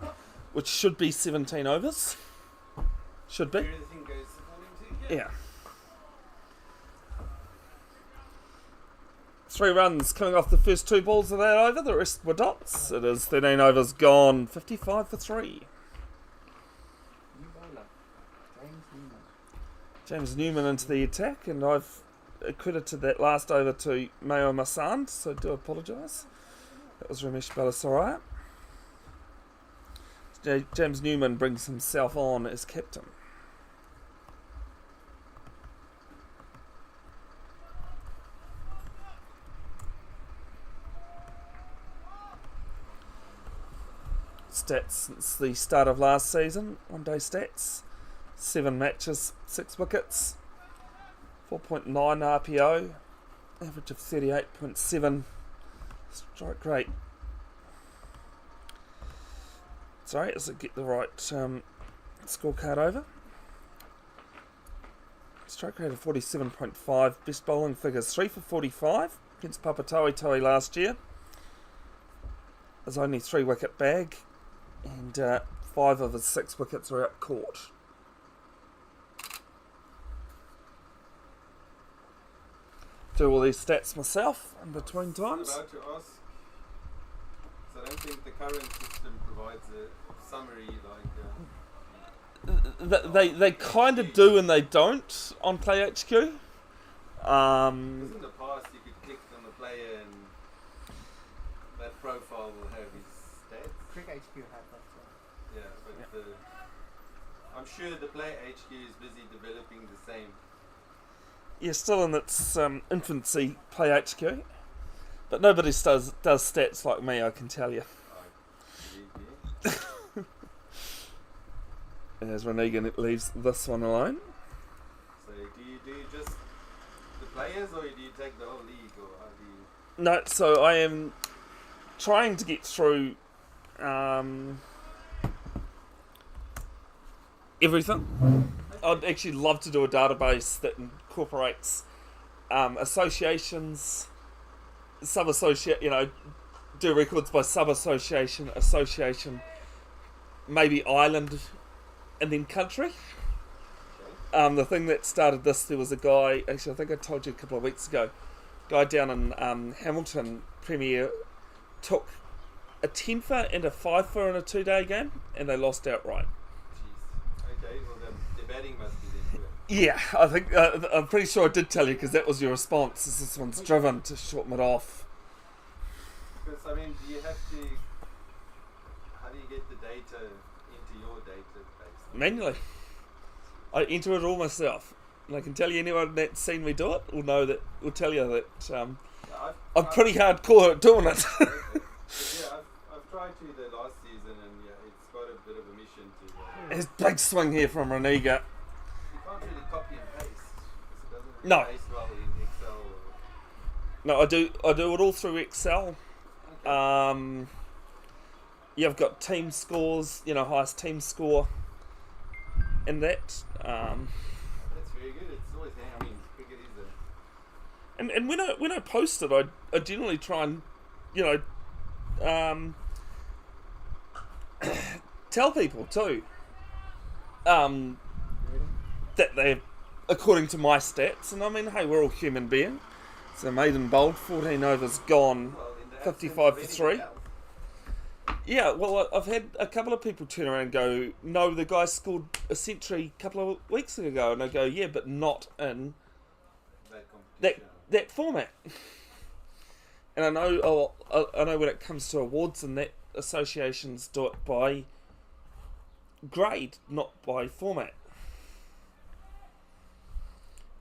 Speaker 4: Okay.
Speaker 1: which should be 17 overs. Should be.
Speaker 4: Everything goes according to
Speaker 1: Yeah. 3 runs coming off the first 2 balls of that over, the rest were dots. It is 13 overs gone, 55 for 3.
Speaker 2: New bowler, James Newman.
Speaker 1: James Newman into the attack, and I've accredited that last over to Mayo Masand, so I do apologise. That was Ramesh Balasaraya. James Newman brings himself on as captain. Stats since the start of last season, 1 day stats, 7 matches, 6 wickets, 4.9 RPO, average of 38.7, strike rate. Sorry, does it get the right scorecard over? Strike rate of 47.5, best bowling figures 3 for 45 against Papatoetoe last year. There's only 3 wicket bag, and 5 of his 6 wickets are out caught. do all these stats myself in between
Speaker 4: I was
Speaker 1: times.
Speaker 4: about to ask. So I don't think the current system provides a summary like.
Speaker 1: They kind of do and they don't on Play HQ.
Speaker 4: Because in the past you could click on the player and that profile will have his stats.
Speaker 3: Cric HQ had that.
Speaker 4: Yeah, but I'm sure the Play HQ is busy developing the same.
Speaker 1: Yeah, still in its infancy, Play HQ. But nobody does stats like me, I can tell you.
Speaker 4: I believe you.
Speaker 1: As Renegan leaves this one alone.
Speaker 4: So do you just the players or do you take the whole league or how do you?
Speaker 1: No, so I am trying to get through everything. I'd actually love to do a database that incorporates associations, sub-associate, do records by sub-association, association, maybe island, and then country. The thing that started this, there was a guy, actually I think I told you a couple of weeks ago, guy down in Hamilton Premier took a 10-fer and a 5-fer in a 2-day game, and they lost outright.
Speaker 4: Jeez. Okay, well the batting must be then good.
Speaker 1: Yeah, I think I'm pretty sure I did tell you because that was your response. Is this one's driven to shorten it off?
Speaker 4: Because I mean, do you have to? How do you get the data into your database?
Speaker 1: Manually, I enter it all myself, and I can tell you anyone that's seen me do it will tell you that I'm pretty hardcore at doing it.
Speaker 4: Okay. Yeah, I've tried to the last season, and yeah, it's got a bit of a mission to.
Speaker 1: There's a big swing here from Reniga.
Speaker 4: You can't really copy and paste because it doesn't really
Speaker 1: No.
Speaker 4: paste well in Excel.
Speaker 1: No, I do it all through Excel.
Speaker 4: Okay.
Speaker 1: Yeah, I've got team scores, highest team score, and that.
Speaker 4: That's very good. It's always I mean, cricket is a.
Speaker 1: And when I post it, I generally try and tell people too that they're according to my stats, and I mean, hey, we're all human beings. So maiden bowled, 14 overs gone,
Speaker 4: Well, in the
Speaker 1: 55 for
Speaker 4: absence of
Speaker 1: 3.
Speaker 4: anything else.
Speaker 1: Yeah, well, I've had a couple of people turn around and go, no, the guy scored a century a couple of weeks ago, and I go, yeah, but not in
Speaker 4: That competition.
Speaker 1: that format. And I know when it comes to awards and that, associations do it by grade, not by format.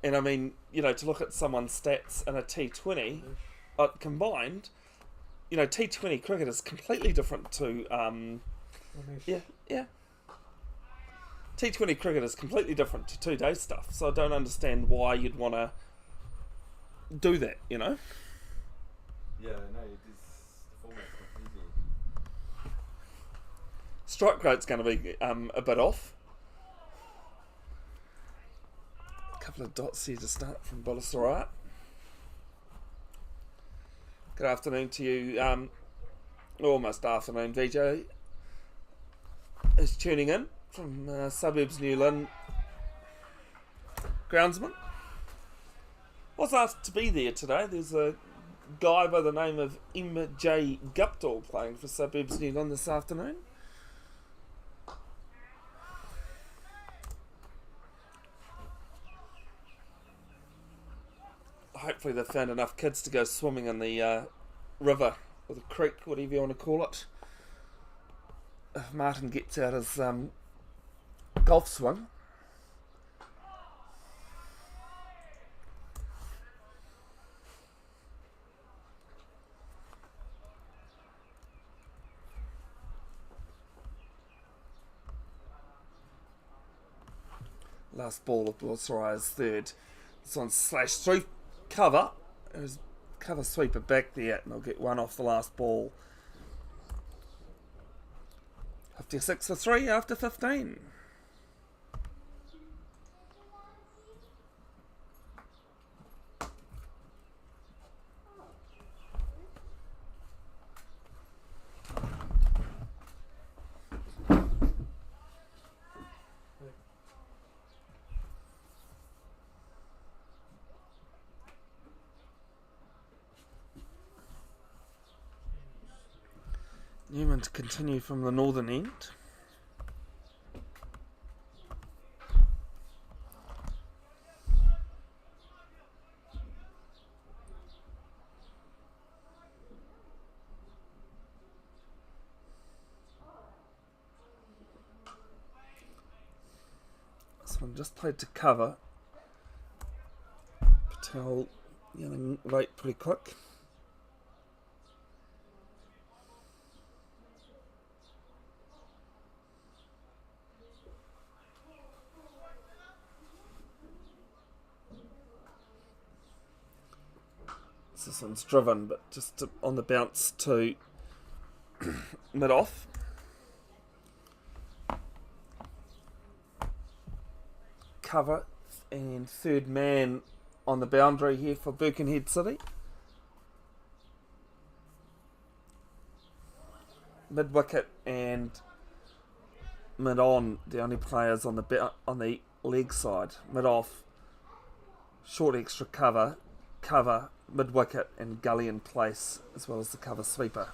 Speaker 1: And I mean, to look at someone's stats in a T20 combined, T20 cricket is completely different to yeah. T20 cricket is completely different to 2-day stuff. So I don't understand why you'd want to do that.
Speaker 4: Yeah, no, it is the format's completely.
Speaker 1: Strike rate's going to be a bit off. A couple of dots here to start from Bolasarat. Good afternoon to you. Almost afternoon, VJ. Is tuning in from suburbs New Lynn. Groundsman. Was asked to be there today. There's a guy by the name of M.J. Guptill playing for suburbs New Lynn this afternoon. Hopefully they've found enough kids to go swimming in the river or the creek, whatever you want to call it. If Martin gets out his golf swing. Last ball of Soray's third. This one's slashed through cover. It was cover sweeper back there, and I'll get one off the last ball. 56 for 3 after 15. Newman to continue from the northern end. This one just played to cover. Patel yelling right pretty quick. This one's driven, but just on the bounce to mid-off. Cover and third man on the boundary here for Birkenhead City. Mid-wicket and mid-on, the only players on the leg side. Mid-off, short extra cover, mid-wicket and gully in place, as well as the cover sweeper.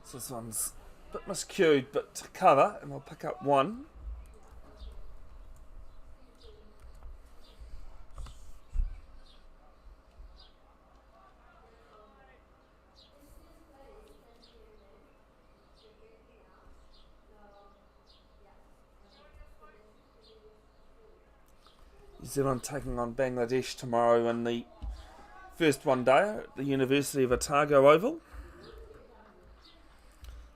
Speaker 1: So this one's a bit miscued, but to cover, and I'll pick up one. New Zealand taking on Bangladesh tomorrow in the first one day at the University of Otago Oval.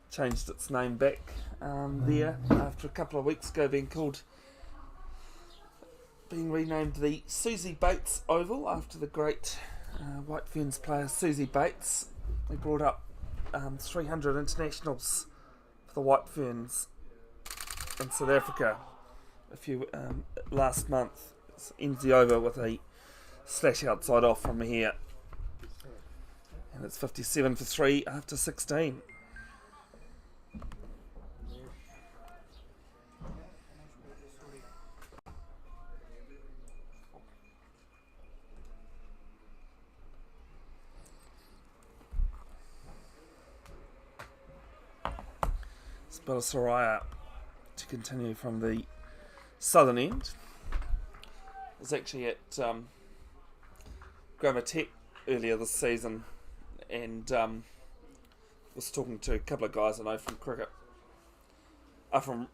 Speaker 1: Changed its name back there after a couple of weeks ago being renamed the Susie Bates Oval after the great White Ferns player Susie Bates. They brought up 300 internationals for the White Ferns in South Africa last month. It ends the over with a slash outside off from here, and it's 57 for 3 after 16. Soraya to continue from the southern end. I was actually at Grammar Tech earlier this season and was talking to a couple of guys I know from cricket. From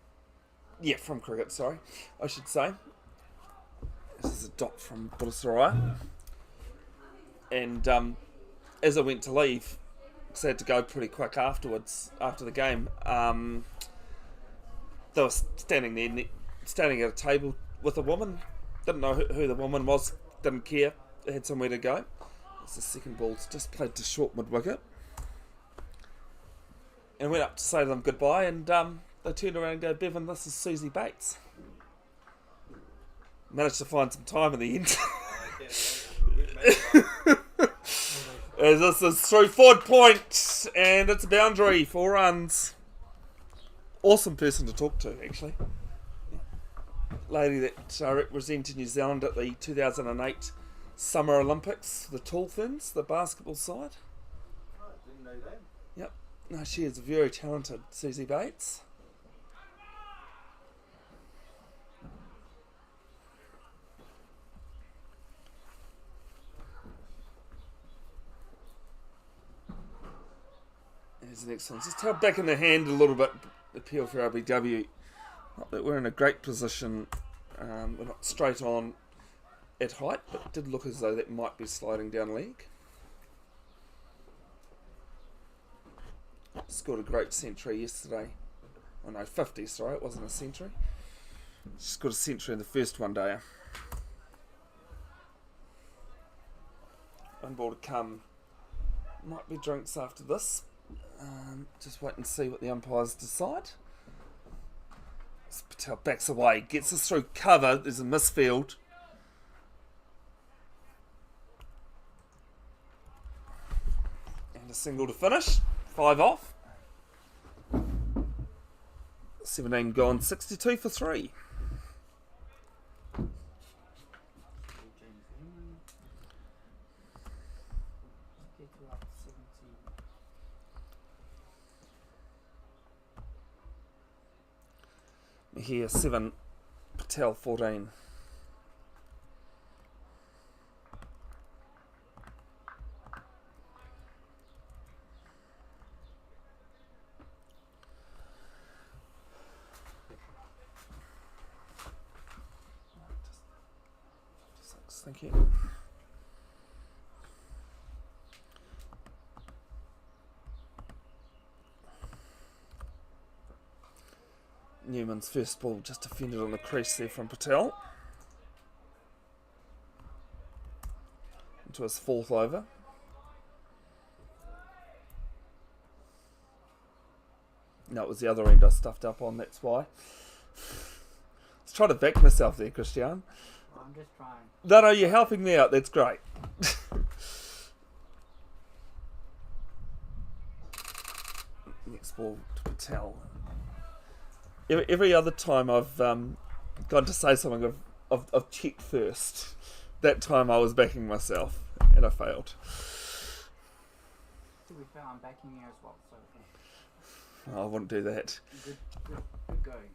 Speaker 1: cricket, sorry, I should say. This is a dot from Soraya. And as I went to leave, because I had to go pretty quick afterwards, after the game, they were standing at a table with a woman. Didn't know who the woman was, didn't care, they had somewhere to go. It's the second ball, just played to short mid-wicket. And went up to say to them goodbye, and they turned around and go, "Bevan, this is Susie Bates." Managed to find some time in the end. As this is through forward point, and it's a boundary, 4 runs. Awesome person to talk to, actually. Lady that represented New Zealand at the 2008 Summer Olympics, the tall thins, the basketball side.
Speaker 4: Oh, I didn't know that.
Speaker 1: Yep. No, she is very talented, Susie Bates. Here's the next one. Just held back in the hand a little bit, appeal for RBW. Not that we're in a great position. We're not straight on at height, but it did look as though that might be sliding down leg. Scored a great century yesterday. Oh no, 50, sorry, it wasn't a century. Scored a century in the first one day. One ball to come. Might be drinks after this. Just wait and see what the umpires decide. Patel backs away, gets us through cover. There's a misfield. And a single to finish. 5 off. 17 gone, 62 for 3.
Speaker 2: James Newman. Get to up 17.
Speaker 1: Here, 7. Patel, 14. Thank you. Newman's first ball just defended on the crease there from Patel. Into his 4th over. No, it was the other end I stuffed up on, that's why. Let's try to back myself there, Christian.
Speaker 2: I'm just trying.
Speaker 1: No, you're helping me out, that's great. Next ball to Patel. Every other time I've gone to say something, I've checked first. That time I was backing myself, and I failed.
Speaker 2: To be fair, I'm backing you as well, so
Speaker 1: I wouldn't do that.
Speaker 2: good going.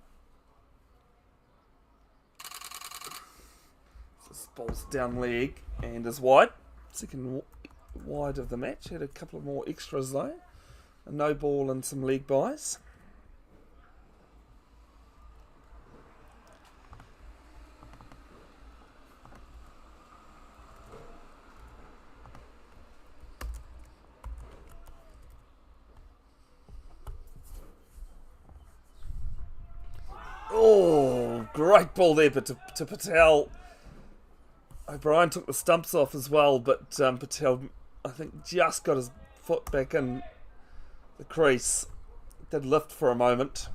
Speaker 1: This ball's down leg and is wide. Second wide of the match. Had a couple of more extras though. A no ball and some leg buys. Oh, great ball there, but to Patel. O'Brien took the stumps off as well, but Patel, I think, just got his foot back in the crease. Did lift for a moment.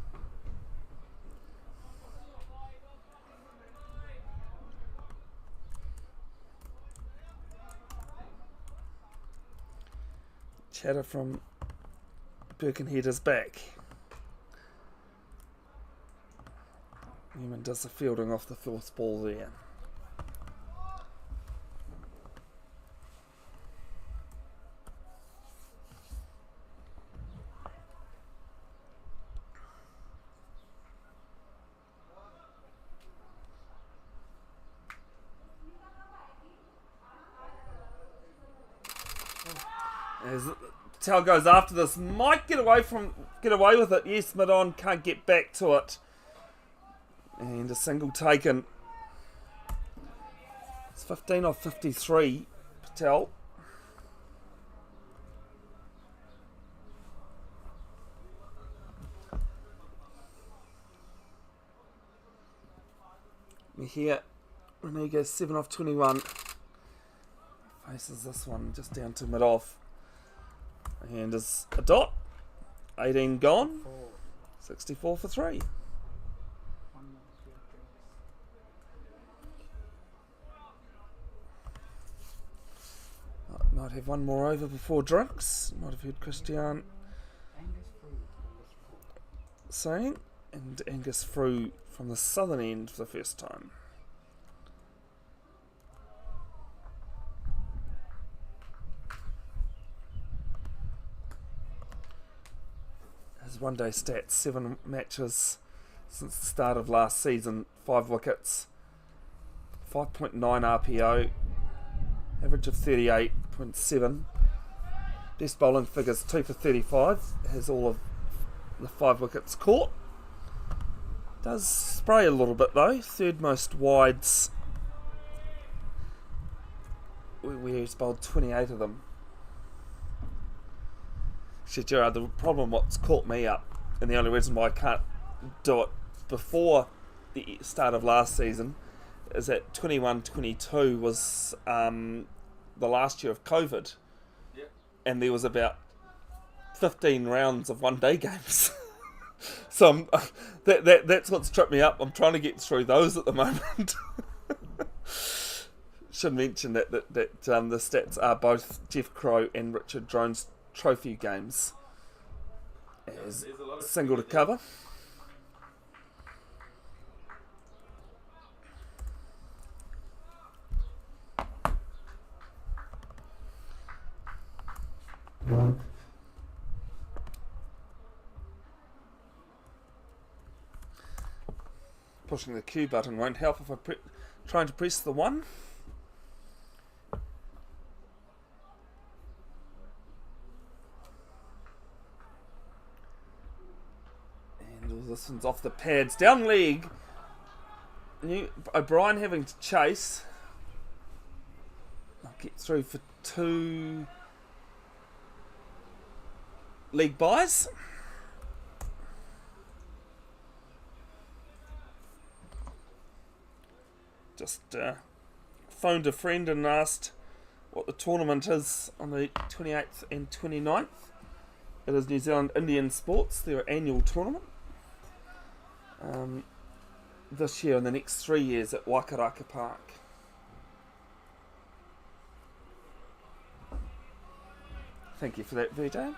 Speaker 1: Chatter from Birkenhead is back. Newman does the fielding off the 4th ball there. As Patel goes after this, might get away with it. Yes, Mid-on can't get back to it. And a single taken. It's 15 off 53, Patel. We're here. Renee goes 7 off 21. Faces this one just down to mid-off. And is a dot. 18 gone. 64 for 3. Might have one more over before drinks. Might have heard Christian saying. And Angus Frew from the southern end for the first time. His one-day stats, 7 matches since the start of last season, 5 wickets, 5.9 RPO, average of 38.7. Best bowling figures 2 for 35. Has all of the 5 wickets caught. Does spray a little bit though. 3rd most wides. Where he's bowled 28 of them. Shit, Gerard, the problem what's caught me up, and the only reason why I can't do it before the start of last season, is that 21-22 was the last year of COVID.
Speaker 4: Yep.
Speaker 1: And there was about 15 rounds of one-day games. So that's what's tripped me up. I'm trying to get through those at the moment. Should mention that the stats are both Jeff Crow and Richard Drone's trophy games as
Speaker 4: There's a lot of
Speaker 1: single to
Speaker 4: speed there.
Speaker 1: cover. Pushing the Q button won't help if I trying to press the 1. And all this one's off the pads. Down leg. O'Brien having to chase. I'll get through for 2 league buys. Just phoned a friend and asked what the tournament is on the 28th and 29th. It is New Zealand Indian Sports, their annual tournament. This year and the next 3 years at Wakaraka Park. Thank you for that, VJ.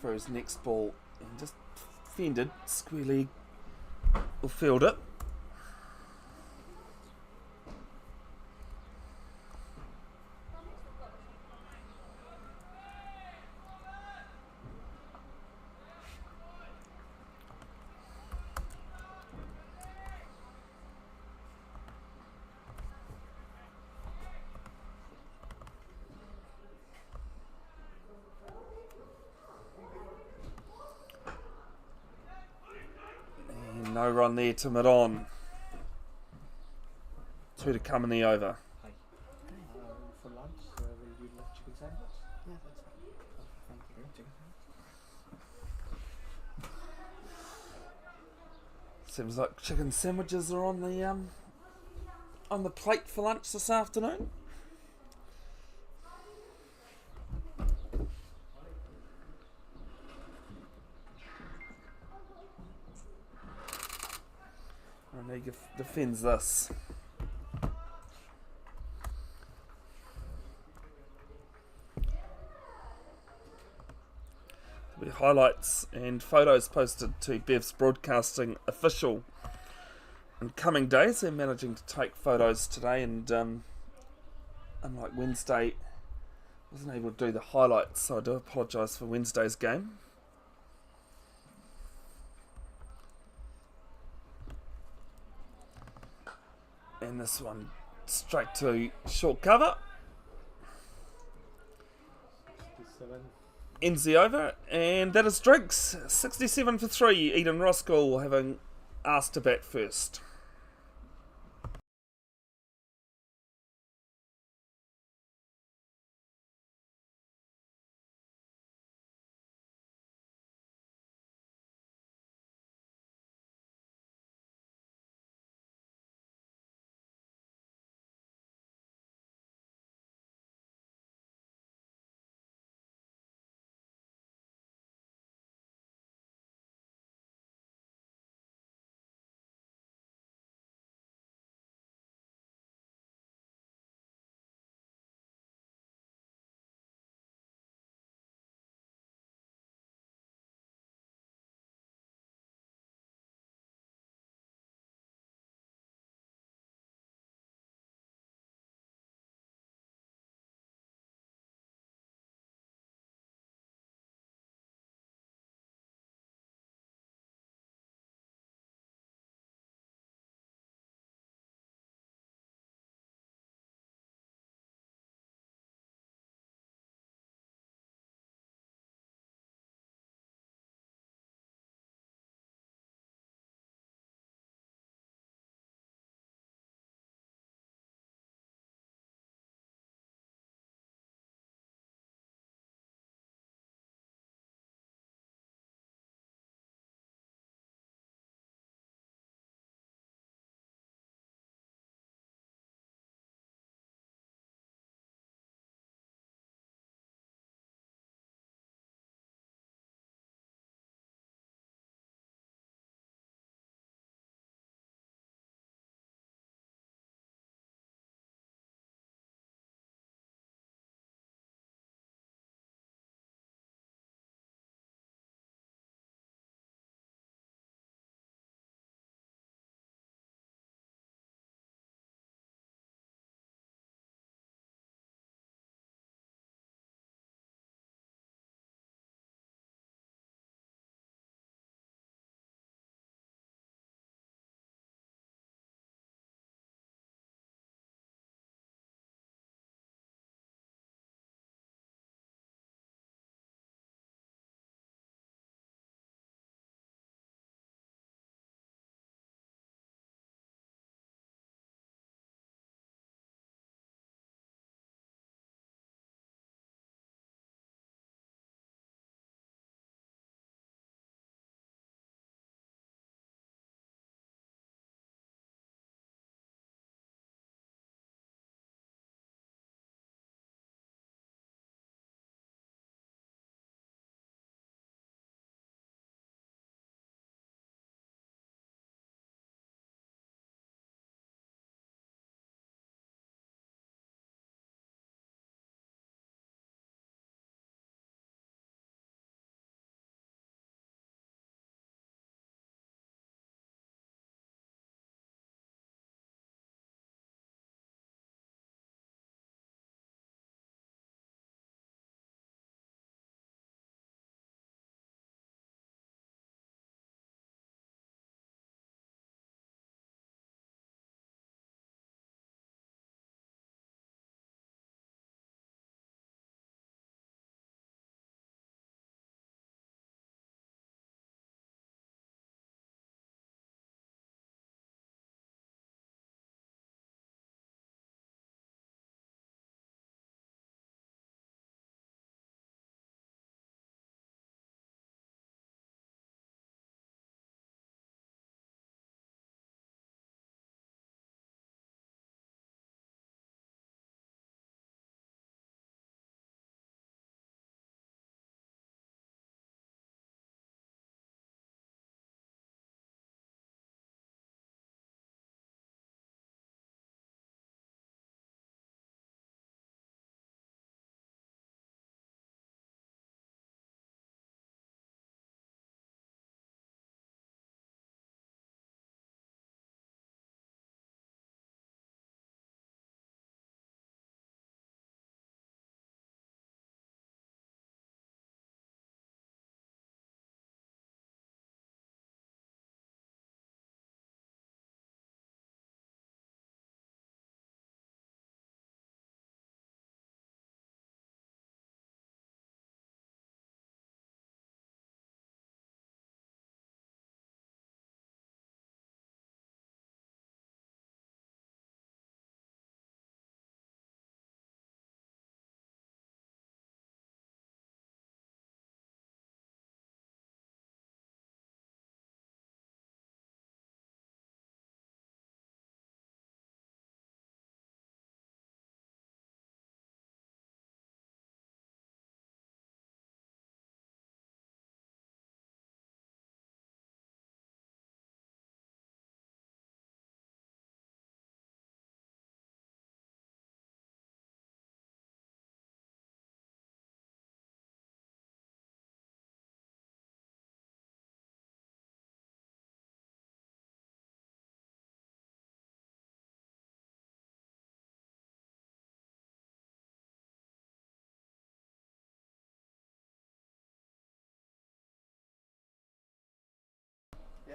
Speaker 1: For his next ball, and just fended, square leg, will field it. No run there to mid-on. 2 to come in the over.
Speaker 3: Hi. For lunch, will you love chicken sandwich?
Speaker 2: Yeah, that's fine. Thank you. Chicken
Speaker 1: Seems like chicken sandwiches are on the plate for lunch this afternoon. Ranega defends this. There'll be highlights and photos posted to Bev's Broadcasting official in coming days. They're managing to take photos today, and unlike Wednesday, wasn't able to do the highlights, so I do apologise for Wednesday's game. And this one straight to short cover.
Speaker 3: 67.
Speaker 1: Ends the over, and that is drinks. 67 for 3. Eden Roskill having asked to bat first.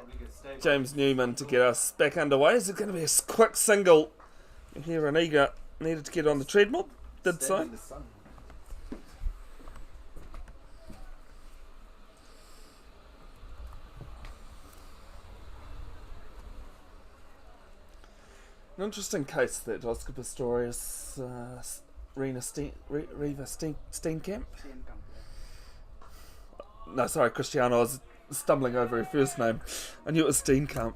Speaker 4: Probably get stable.
Speaker 1: James Newman to get us back underway. Is it going to be a quick single here? And Eager needed to get on the treadmill. Did
Speaker 2: Stand
Speaker 1: so.
Speaker 2: in the sun.
Speaker 1: An interesting case that Oscar Pistorius, Reva Steenkamp.
Speaker 2: Steenkamp,
Speaker 1: No, sorry, Cristiano. I was stumbling over her first name. I knew it was Steenkamp.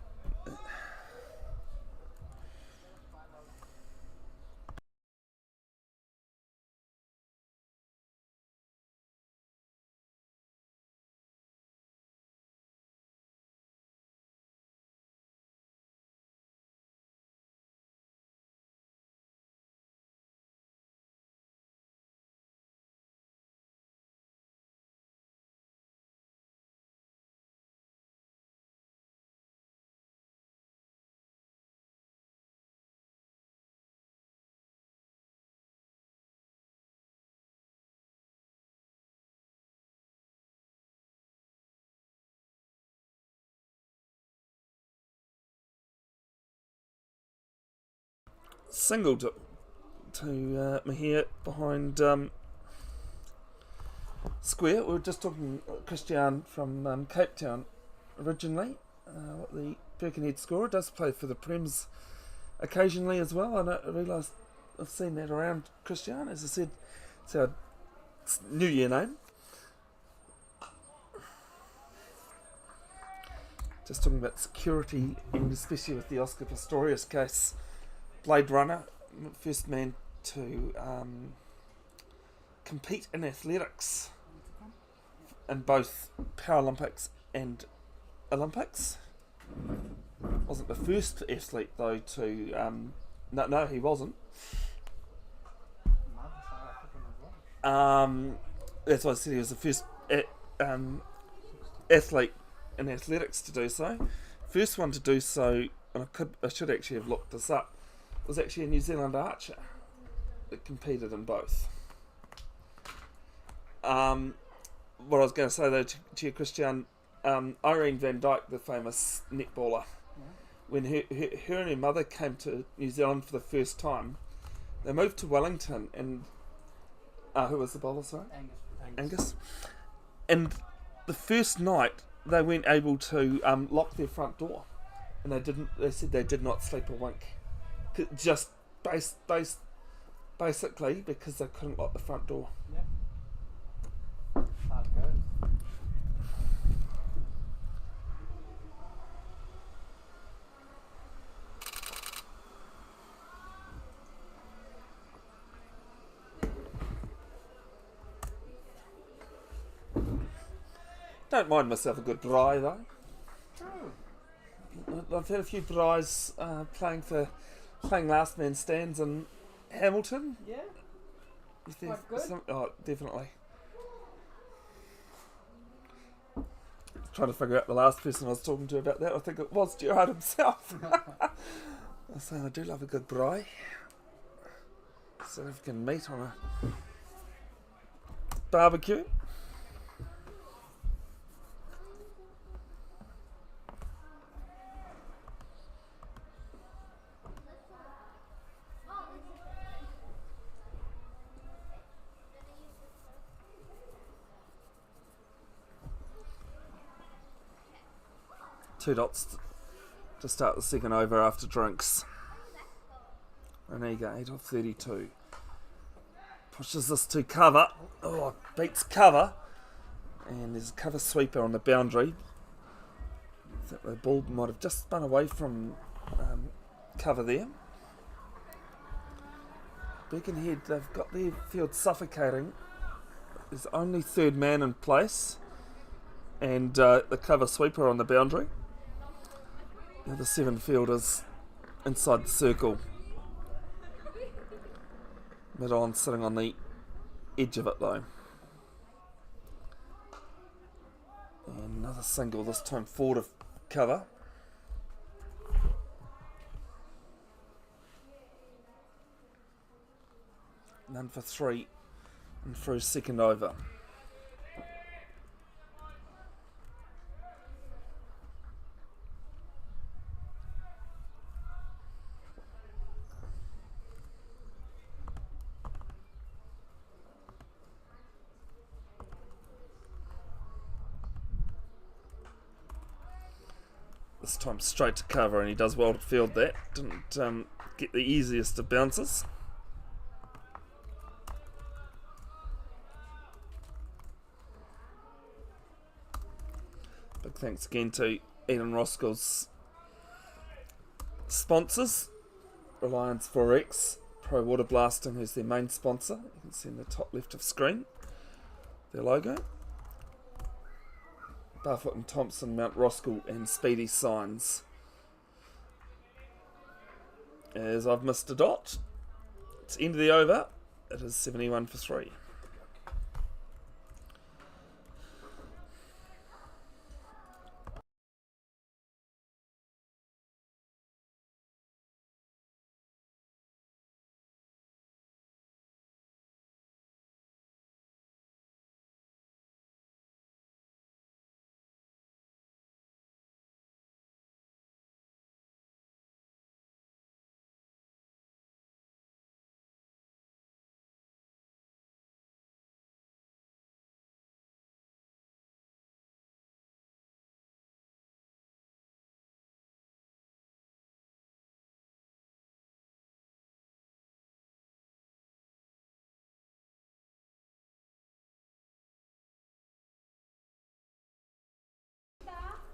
Speaker 1: Single to Mahir behind square. We were just talking Christian from Cape Town originally. The Birkenhead scorer does play for the Prems occasionally as well. I realise I've seen that around Christian. As I said, it's our New Year name. Just talking about security, and especially with the Oscar Pistorius case. Blade Runner, first man to compete in athletics in both Paralympics and Olympics. Wasn't the first athlete though to no, he wasn't. That's why I said he was the first athlete in athletics to do so. First one to do so, and I should actually have looked this up, was actually a New Zealand archer that competed in both. What I was going to say though to you, Christian, Irene van Dyke, the famous netballer, when her and her mother came to New Zealand for the first time, they moved to Wellington, and who was the bowler, sorry? Angus. And the first night they weren't able to lock their front door, and they said they did not sleep a wink. Just basically because they couldn't lock the front door.
Speaker 3: Yep. How it goes.
Speaker 1: Don't mind myself a good braai though. I've had a few braais playing last man stands in Hamilton.
Speaker 3: Yeah.
Speaker 1: Is there
Speaker 3: Quite good.
Speaker 1: Oh, definitely. Trying to figure out the last person I was talking to about that. I think it was Gerard himself. I was saying I do love a good braai. Significant meat on a barbecue. Two dots to start the second over after drinks. And there you go, 8 off 32. Pushes this to cover. Oh, beats cover. And there's a cover sweeper on the boundary. I think the ball might have just spun away from cover there. Birkenhead, they've got their field suffocating. There's only third man in place. And the cover sweeper on the boundary. The other 7 fielders inside the circle. Mid-on sitting on the edge of it though. And another single, this time 4 to cover. None for 3 and through second over. This time straight to cover, and he does well to field that. Didn't get the easiest of bounces. Big thanks again to Ian Roskill's sponsors, Reliance Forex, Pro Waterblasting, who's their main sponsor. You can see in the top left of screen their logo. Barfoot and Thompson, Mount Roskill, and Speedy Signs. As I've missed a dot, it's end of the over. It is 71 for 3.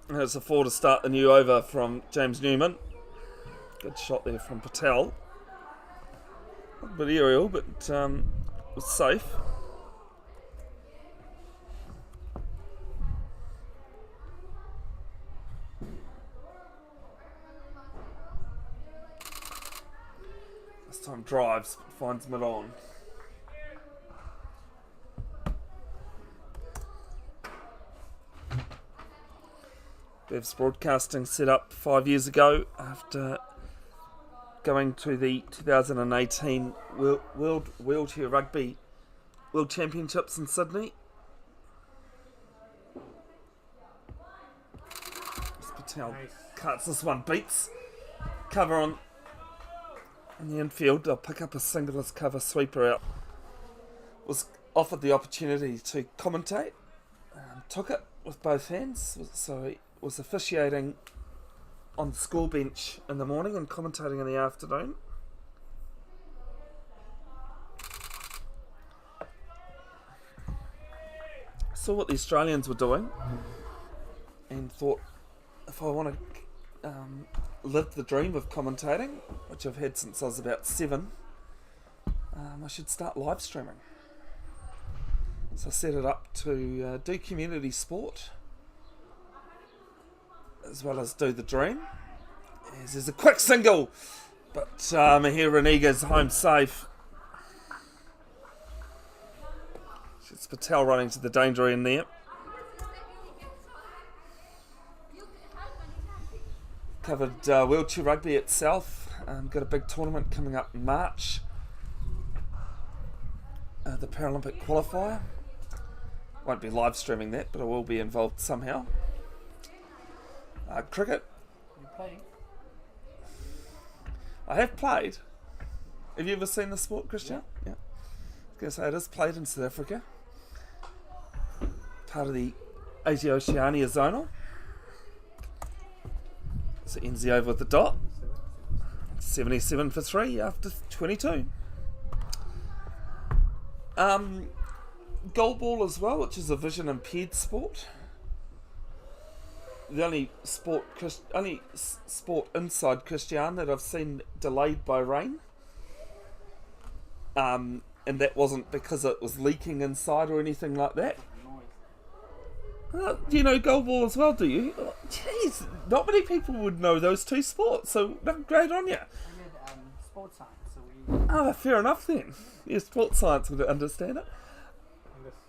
Speaker 1: There's a 4 to start the new over from James Newman. Good shot there from Patel. A bit aerial, but was safe. This time drives, but finds mid on. Bev's Broadcasting set up 5 years ago after going to the 2018 Wheelchair Rugby World Championships in Sydney. Patel cuts this one, beats cover on in the infield. They'll pick up a singles cover sweeper out. Was offered the opportunity to commentate, took it with both hands, so he was officiating on the school bench in the morning and commentating in the afternoon. Saw what the Australians were doing and thought, if I want to live the dream of commentating, which I've had since I was about 7, I should start live streaming. So I set it up to do community sport as well as do the dream. As there's a quick single, but Mahir Raniga's home safe. It's Patel running to the danger end there. Covered wheelchair rugby itself. Got a big tournament coming up in March. The Paralympic qualifier. Won't be live streaming that, but I will be involved somehow. Cricket.
Speaker 2: You playing?
Speaker 1: I have played. Have you ever seen the sport, Christian? Yeah. I was going to say it is played in South Africa. Part of the Asia Oceania zonal. So it ends the over with the dot. 77 for 3 after 22. Goalball as well, which is a vision impaired sport. The only sport inside Christian that I've seen delayed by rain. And that wasn't because it was leaking inside or anything like that. Do you know goalball as well, do you? Oh, jeez, not many people would know those two sports, so great on you.
Speaker 2: I did sports science, so we...
Speaker 1: Oh, fair enough then. Yeah, sports science would understand it.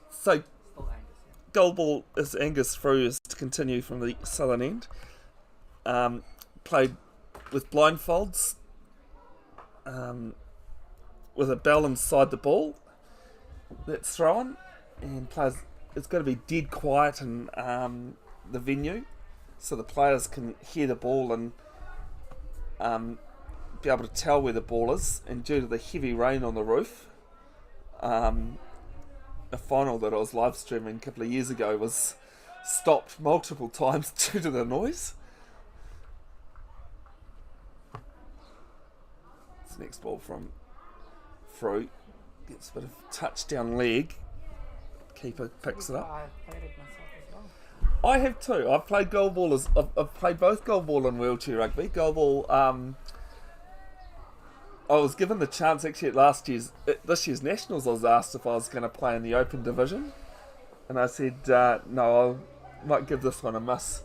Speaker 1: So,
Speaker 2: Still Angus, yeah.
Speaker 1: goalball, as Angus threw, is to continue from the southern end. Played with blindfolds, with a bell inside the ball that's thrown, and players. It's got to be dead quiet in the venue, so the players can hear the ball and be able to tell where the ball is. And due to the heavy rain on the roof, a final that I was live streaming a couple of years ago was stopped multiple times due to the noise. next ball from Fruit. Gets a bit of touchdown leg. Keeper picks it up.
Speaker 3: I played it myself as well.
Speaker 1: I have too. I've played goalball I've played both goalball and wheelchair rugby. Goalball. I was given the chance actually at this year's nationals. I was asked if I was going to play in the open division, and I said no. I might give this one a miss.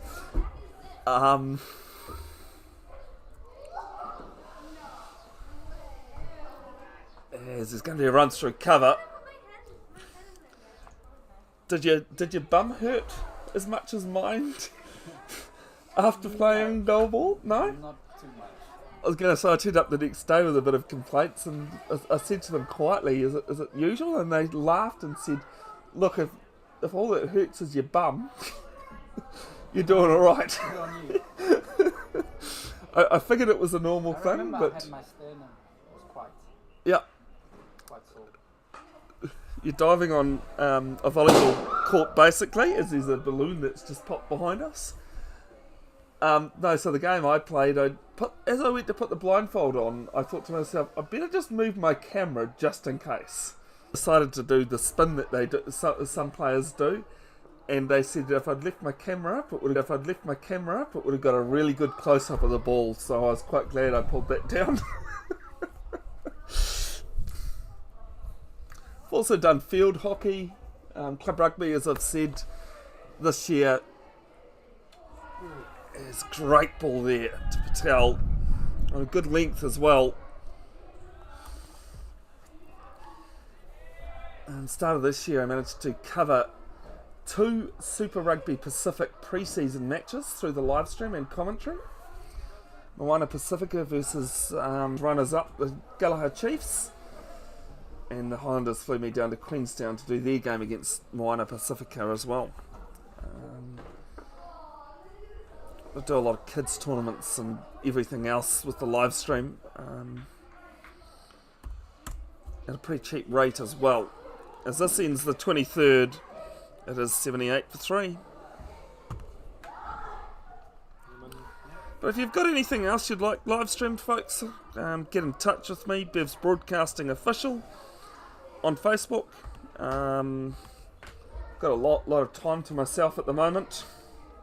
Speaker 1: As there's going to be a run through cover. Did your bum hurt as much as mine after playing goalball? No?
Speaker 2: Not too much.
Speaker 1: I was going to say I turned up the next day with a bit of complaints, and I said to them quietly, is it usual? And they laughed and said, look, if all that hurts is your bum, you're doing all right.
Speaker 2: Good on you.
Speaker 1: I figured it was a normal
Speaker 2: I
Speaker 1: thing,
Speaker 2: remember
Speaker 1: but
Speaker 2: I had my sternum. It was quite sore.
Speaker 1: you're diving on a volleyball court basically, as there's a balloon that's just popped behind us. No, so the game I played, as I went to put the blindfold on, I thought to myself, I better just move my camera just in case. Decided to do the spin that they do, some players do, and they said that if I'd left my camera up, it would have got a really good close up of the ball. So I was quite glad I pulled that down. I've also done field hockey, club rugby, as I've said this year. There's great ball there to Patel on a good length as well. Start of this year I managed to cover 2 Super Rugby Pacific pre-season matches through the live stream and commentary. Moana Pacifica versus runners-up, the Galahad Chiefs. And the Highlanders flew me down to Queenstown to do their game against Moana Pacifica as well. I do a lot of kids tournaments and everything else with the live stream at a pretty cheap rate as well. As this ends the 23rd, it is 78 for 3. But if you've got anything else you'd like live streamed, folks, get in touch with me, Bev's Broadcasting Official on Facebook. Got a lot of time to myself at the moment.